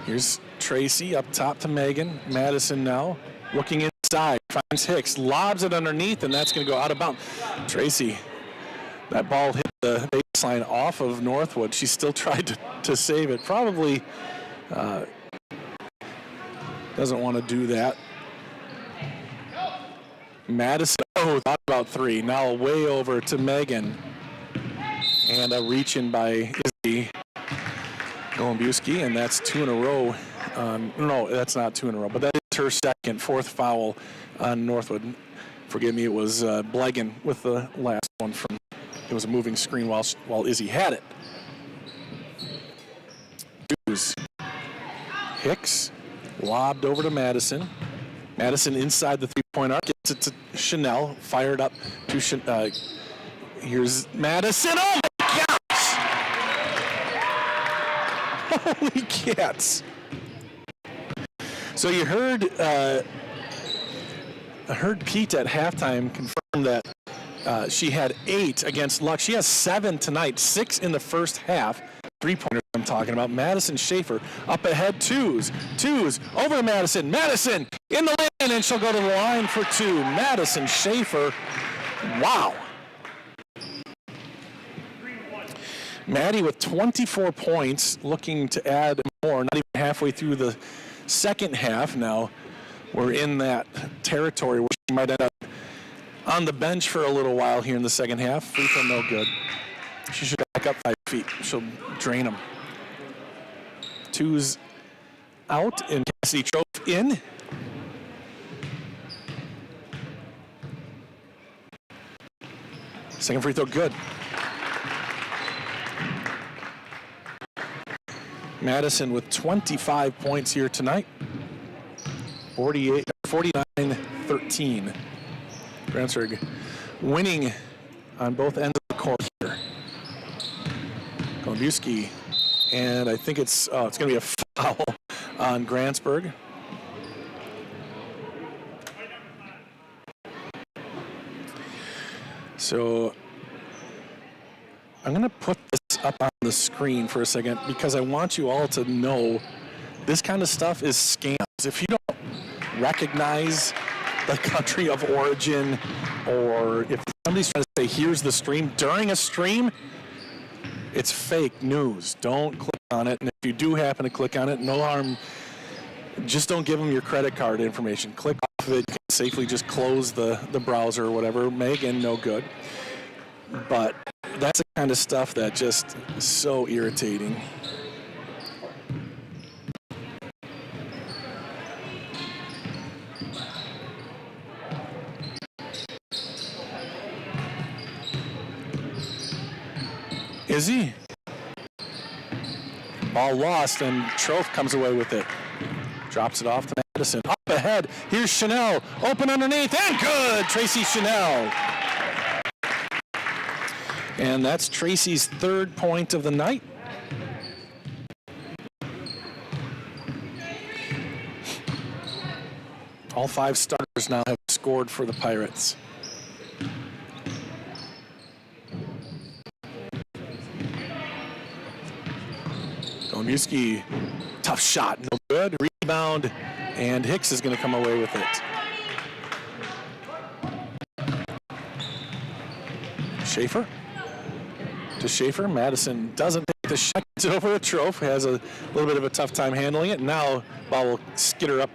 Here's Tracy up top to Megan. Madison now looking inside. Finds Hicks. Lobs it underneath, and that's going to go out of bounds. Tracy, that ball hit the baseline off of Northwood. She still tried to save it. Probably doesn't want to do that. Madison, oh, thought about three. Now way over to Megan. And a reach in by Izzy Golombiewski, and that's 2 in a row. No, that's not 2 in a row, but that is her second, fourth foul on Northwood. Forgive me, it was Blegan with the last one from, it was a moving screen while Izzy had it. Hicks lobbed over to Madison. Madison inside the three-point arc, gets it to Chanel, fired up to here's Madison. Oh my gosh! Holy cats! So you heard Pete at halftime confirm that she had 8 against Luck. She has 7 tonight, 6 in the first half. 3-pointers I'm talking about. Madison Schaefer up ahead, twos over to Madison. Madison in the lane, and she'll go to the line for 2. Madison Schaefer, wow. Maddie with 24 points, looking to add more, not even halfway through the second half. Now we're in that territory where she might end up on the bench for a little while here in the second half. Free throw no good. She should back up 5 feet. She'll drain them. 2's out and Cassidy Trope in. Second free throw good. Madison with 25 points here tonight. 49-13. Grantsburg winning on both ends of the court here. Golombiewski, and I think it's going to be a foul on Grantsburg. So I'm going to put this up on the screen for a second because I want you all to know this kind of stuff is scams. If you don't recognize the country of origin, or if somebody's trying to say, here's the stream, during a stream, it's fake news. Don't click on it. And if you do happen to click on it, no harm. Just don't give them your credit card information. Click off of it. You can safely just close the browser or whatever. Megan, no good. But that's the kind of stuff that just is so irritating. Izzy. Ball lost, and Troth comes away with it. Drops it off to Madison. Up ahead, here's Chanel. Open underneath, and good! Tracy Chanel. And that's Tracy's 3rd point of the night. All 5 starters now have scored for the Pirates. Golombiewski, tough shot, no good. Rebound, and Hicks is going to come away with it. Schaefer to Schaefer. Madison doesn't take the shot. It's over. Trofe has a little bit of a tough time handling it. Now ball will skitter up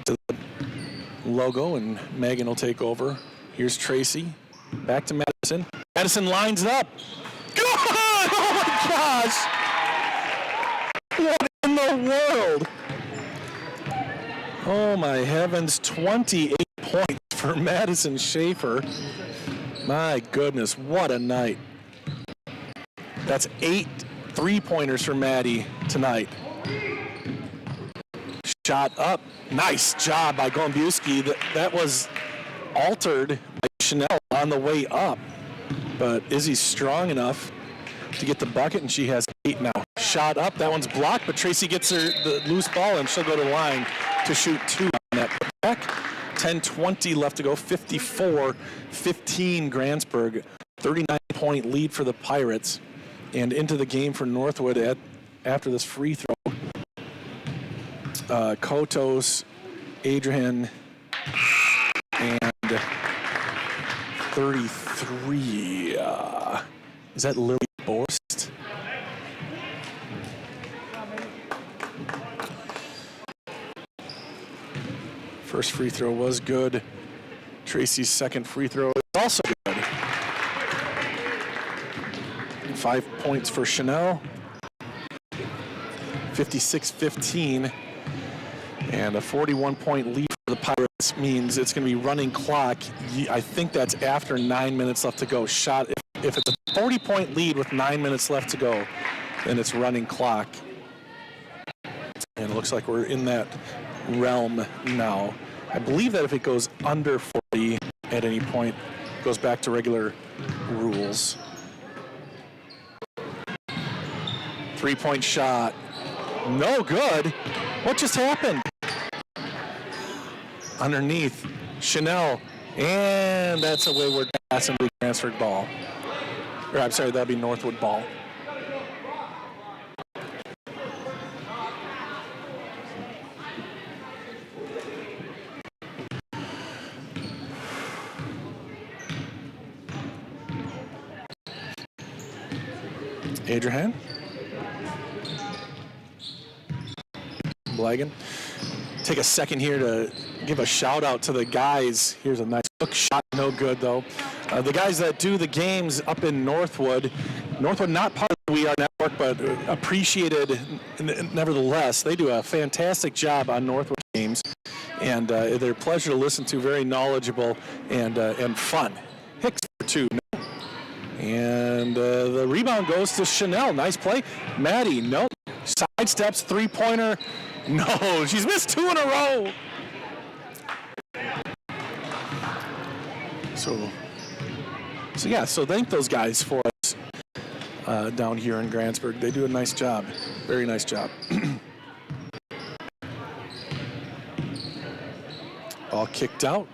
to the logo, and Megan will take over. Here's Tracy. Back to Madison. Madison lines it up. Good! Oh my gosh! the world? Oh my heavens, 28 points for Madison Schaefer. My goodness, what a night. That's 8 3-pointers for Maddie tonight. Shot up. Nice job by Gombuski. That was altered by Chanel on the way up. But Izzy's strong enough to get the bucket, and she has 8 now. Shot up. That one's blocked, but Tracy gets her the loose ball, and she'll go to the line to shoot 2 on that putback. 10-20 left to go. 54-15 Grantsburg. 39-point lead for the Pirates. And into the game for Northwood after this free throw. Kotos, Adrian, and 33. Is that Lily Borst? First free throw was good. Tracy's second free throw is also good. 5 points for Chanel. 56-15. And a 41-point lead for the Pirates means it's going to be running clock. I think that's after 9 minutes left to go. Shot, if it's a 40-point lead with 9 minutes left to go, then it's running clock. And it looks like we're in that realm now. I believe that if it goes under 40 at any point, it goes back to regular rules. 3-point shot. No good. What just happened? Underneath, Chanel, and that's a wayward pass and transferred ball. Or I'm sorry, that'll be Northwood ball. Adrian. Blagan. Take a second here to give a shout out to the guys. Here's a nice hook shot, no good though. The guys that do the games up in Northwood. Northwood not part of the We Are Network, but appreciated nevertheless. They do a fantastic job on Northwood games, and they're a pleasure to listen to, very knowledgeable and fun. Hicks for 2. And the rebound goes to Chanel. Nice play. Maddie, nope. Sidesteps, 3-pointer. No, she's missed 2 in a row. So thank those guys for us down here in Grantsburg. They do a nice job. Very nice job. All kicked out.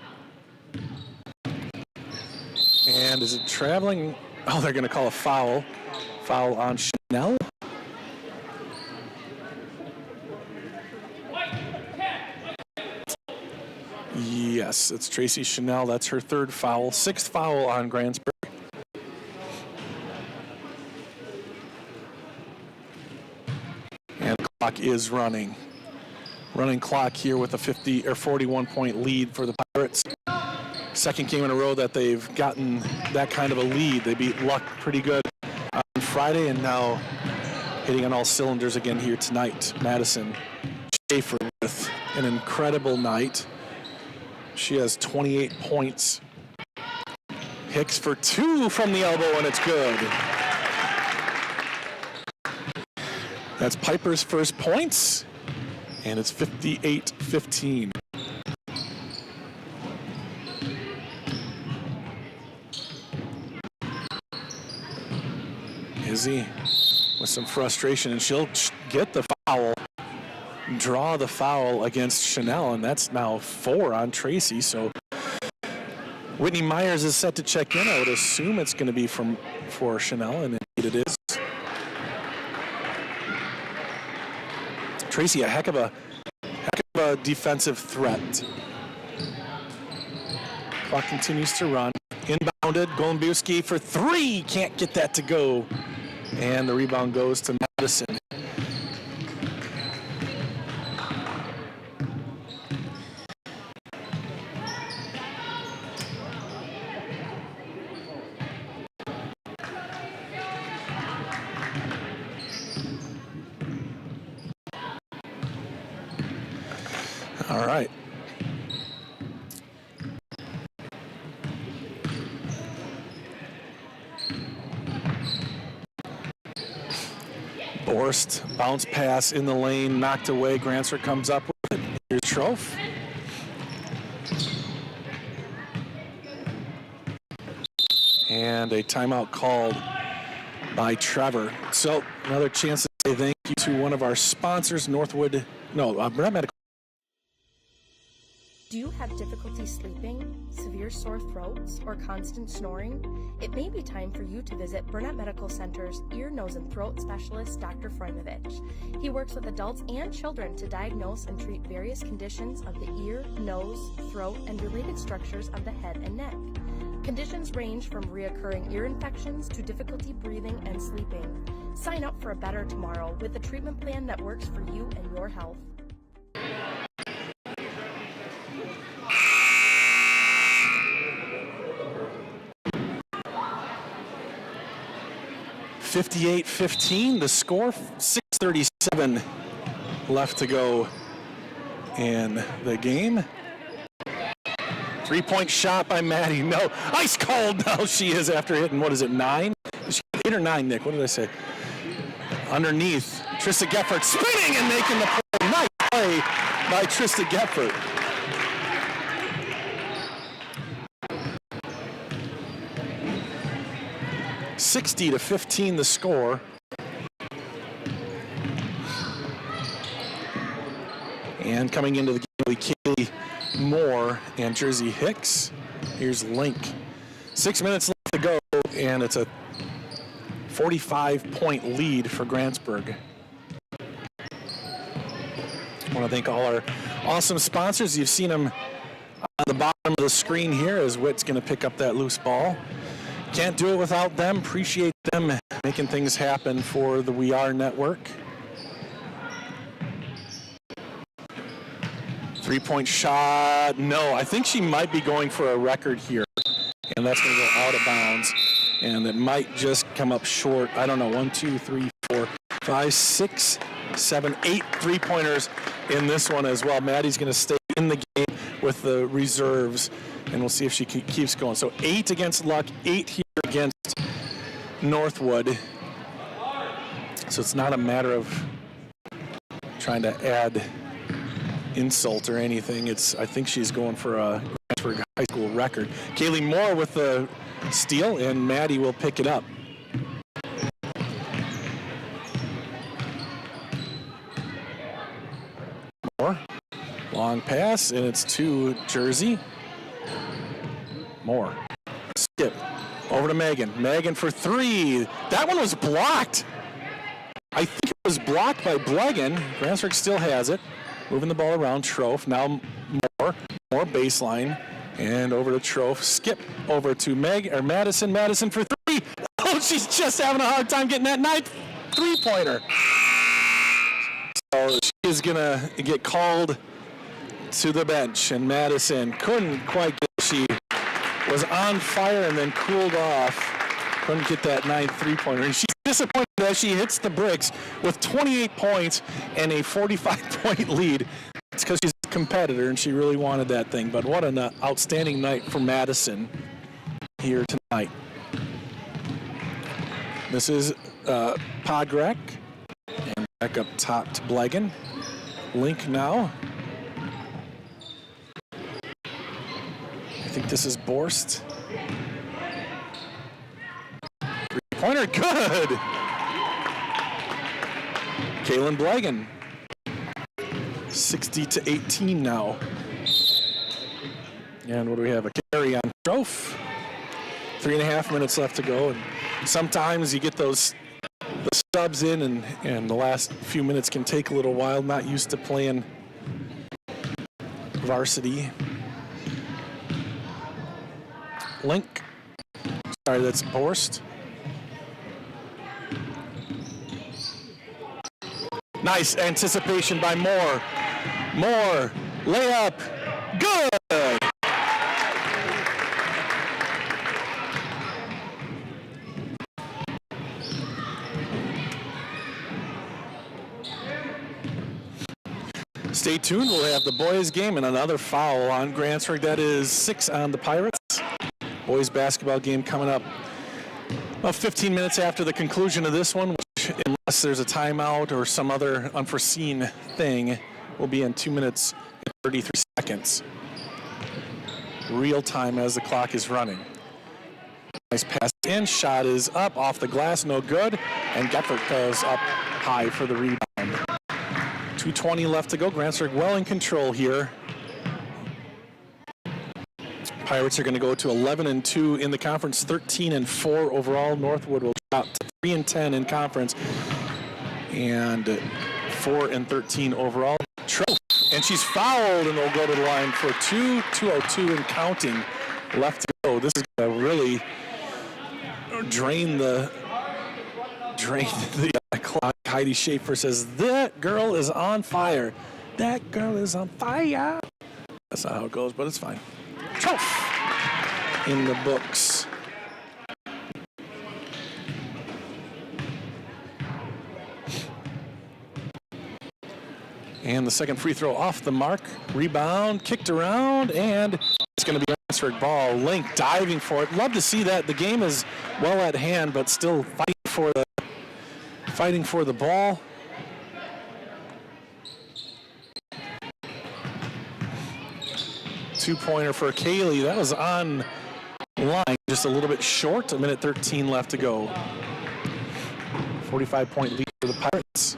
And is it traveling? Oh, they're going to call a foul. Foul on Chanel. Yes, it's Tracy Chanel. That's her 3rd foul. 6th foul on Grantsburg. And the clock is running. Running clock here with a 50 or 41-point lead for the Pirates. Second game in a row that they've gotten that kind of a lead. They beat Luck pretty good on Friday, and now hitting on all cylinders again here tonight. Madison Schaefer with an incredible night. She has 28 points. Hicks for 2 from the elbow, and it's good. That's Piper's first points, and it's 58-15. Izzy with some frustration, and she'll get the foul. Draw the foul against Chanel, and that's now 4 on Tracy. So Whitney Myers is set to check in. I would assume it's going to be for Chanel, and indeed it is. Tracy, a heck of a defensive threat. Clock continues to run. Inbounded, Gombuski for 3. Can't get that to go. And the rebound goes to Madison. All right. Borst, bounce pass in the lane, knocked away. Grantsburg comes up with it. Here's Trofe. And a timeout called by Trevor. So another chance to say thank you to one of our sponsors, Northwood. No, Brett Medical. Do you have difficulty sleeping, severe sore throats, or constant snoring? It may be time for you to visit Burnett Medical Center's ear, nose, and throat specialist, Dr. Freumovich. He works with adults and children to diagnose and treat various conditions of the ear, nose, throat, and related structures of the head and neck. Conditions range from reoccurring ear infections to difficulty breathing and sleeping. Sign up for a better tomorrow with a treatment plan that works for you and your health. (58-15) the score. 6:37 left to go in the game. 3-point shot by Maddie. No, ice cold now she is after hitting, what is it, 9? Is she 8 or 9, Nick? What did I say? Underneath, Trista Geffert spinning and making the play. Nice play by Trista Geffert. (60-15) the score. And coming into the game, Kaylee Moore and Jersey Hicks. Here's Link. 6 minutes left to go, and it's a 45-point lead for Grantsburg. I want to thank all our awesome sponsors. You've seen them on the bottom of the screen here as Witt's going to pick up that loose ball. Can't do it without them. Appreciate them making things happen for the We Are Network. 3-point shot. No, I think she might be going for a record here. And that's going to go out of bounds. And it might just come up short. I don't know. 1, 2, 3, 4, 5, 6, 7, 8 3-pointers in this one as well. Maddie's going to stay in the game with the reserves. And we'll see if she keeps going. So 8 against Luck, 8 here against Northwood. So it's not a matter of trying to add insult or anything. I think she's going for a Grantsburg High School record. Kaylee Moore with the steal, and Maddie will pick it up. Moore, long pass, and it's to Jersey. Moore, skip, over to Megan. Megan for 3. That one was blocked. I think it was blocked by Blegan. Grantsburg still has it. Moving the ball around, Trofe. Now more baseline. And over to Trofe. Skip over to Madison. Madison for 3. Oh, she's just having a hard time getting that 9th 3-pointer. So she is going to get called to the bench. And Madison couldn't quite get it. She was on fire and then cooled off. Couldn't get that 9th 3-pointer. And she's disappointed as she hits the bricks with 28 points and a 45-point lead. It's because she's a competitor and she really wanted that thing. But what an outstanding night for Madison here tonight. This is Podgrek. And back up top to Blegan. Link now. I think this is Borst. 3-pointer, good! Kaylin Blegan. 60-18 now. And what do we have? A carry on Trofe. 3.5 minutes left to go. And sometimes you get the subs in and the last few minutes can take a little while. Not used to playing varsity. Link. Sorry, that's Borst. Nice anticipation by Moore. Moore, layup, good! Stay tuned. We'll have the boys game and another foul on Grantsburg. That is 6 on the Pirates. Boys basketball game coming up about 15 minutes after the conclusion of this one, which, unless there's a timeout or some other unforeseen thing, will be in 2 minutes and 33 seconds. Real time as the clock is running. Nice pass in. Shot is up off the glass. No good. And Geffert goes up high for the rebound. 2:20 left to go. Grantsburg well in control here. Pirates are going to go to 11-2 in the conference, 13-4 overall. Northwood will drop to 3-10 in conference, and 4-13 overall. Troph, and she's fouled, and they'll go to the line for 2:02 and counting left to go. This is going to really drain the clock. Heidi Schaefer says, that girl is on fire. That girl is on fire. That's not how it goes, but it's fine. Troph in the books. And the second free throw off the mark. Rebound, kicked around, and it's going to be Grantsburg ball. Link diving for it. Love to see that. The game is well at hand, but still fighting for the ball. Two-pointer for Kaylee. That was on line, just a little bit short. 1:13 left to go. 45-point lead for the Pirates.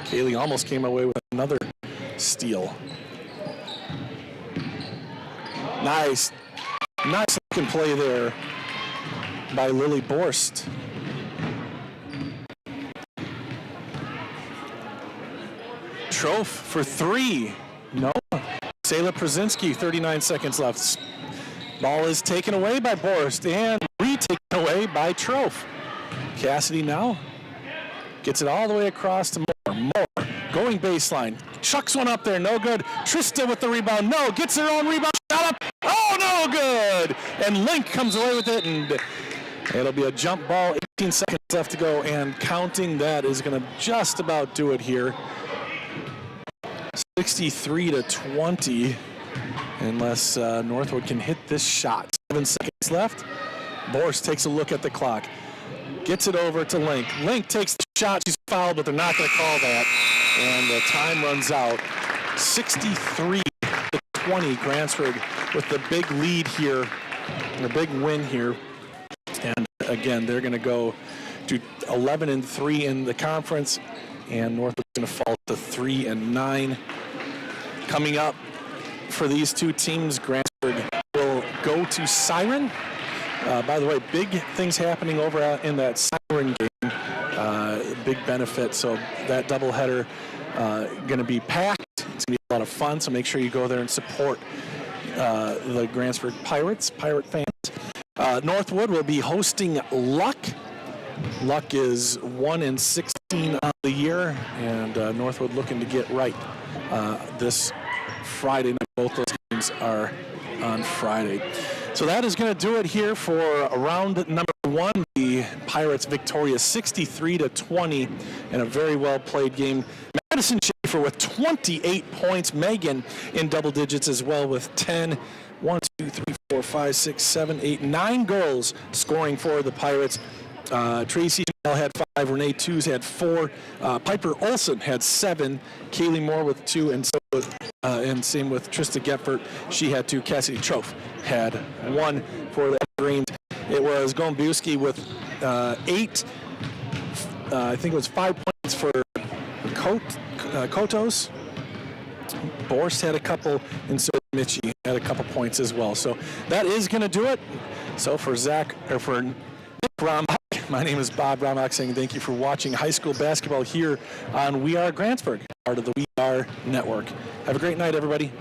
Kaylee almost came away with another steal. Nice looking play there by Lily Borst. Troph for three. No. Sayla Przinski, 39 seconds left. Ball is taken away by Borst and retaken away by Troph. Cassidy now gets it all the way across to Moore. Going baseline. Chucks one up there. No good. Trista with the rebound. No. Gets her own rebound. Shot up. Oh, no good. And Link comes away with it, and it'll be a jump ball. 18 seconds left to go, and counting. That is going to just about do it here. 63-20, unless Northwood can hit this shot. 7 seconds left. Borst takes a look at the clock. Gets it over to Link. Link takes the shot. She's fouled, but they're not going to call that. And the time runs out. 63-20, Grantsburg with the big lead here, the big win here. And again, they're going to go to 11-3 in the conference, and Northwood's going to fall to 3-9. Coming up for these two teams, Grantsburg will go to Siren. By the way, big things happening over in that Siren game. Big benefit. So that doubleheader going to be packed. It's going to be a lot of fun. So make sure you go there and support the Grantsburg Pirates, Pirate fans. Northwood will be hosting Luck. Luck is 1-16 on the year, and Northwood looking to get right this Friday night. Both those games are on Friday. So that is going to do it here for round number one. The Pirates victorious 63-20 in a very well played game. Madison Schaefer with 28 points. Megan in double digits as well with 10. 1, 2, 3, 4, 5, 6, 7, 8, 9 goals scoring for the Pirates. Tracy had 5, Renee Tews had 4, Piper Olson had 7, Kaylee Moore with 2, and so and same with Trista Geffert. She had 2. Cassidy Troph had 1 for the Greens. It was Gombuski with 8. I think it was 5 points for Kotos. Borst had a couple, and so Mitchie had a couple points as well. So that is going to do it. So for Nick Romach, my name is Bob Romach saying thank you for watching high school basketball here on We Are Grantsburg, part of the We Are Network. Have a great night, everybody.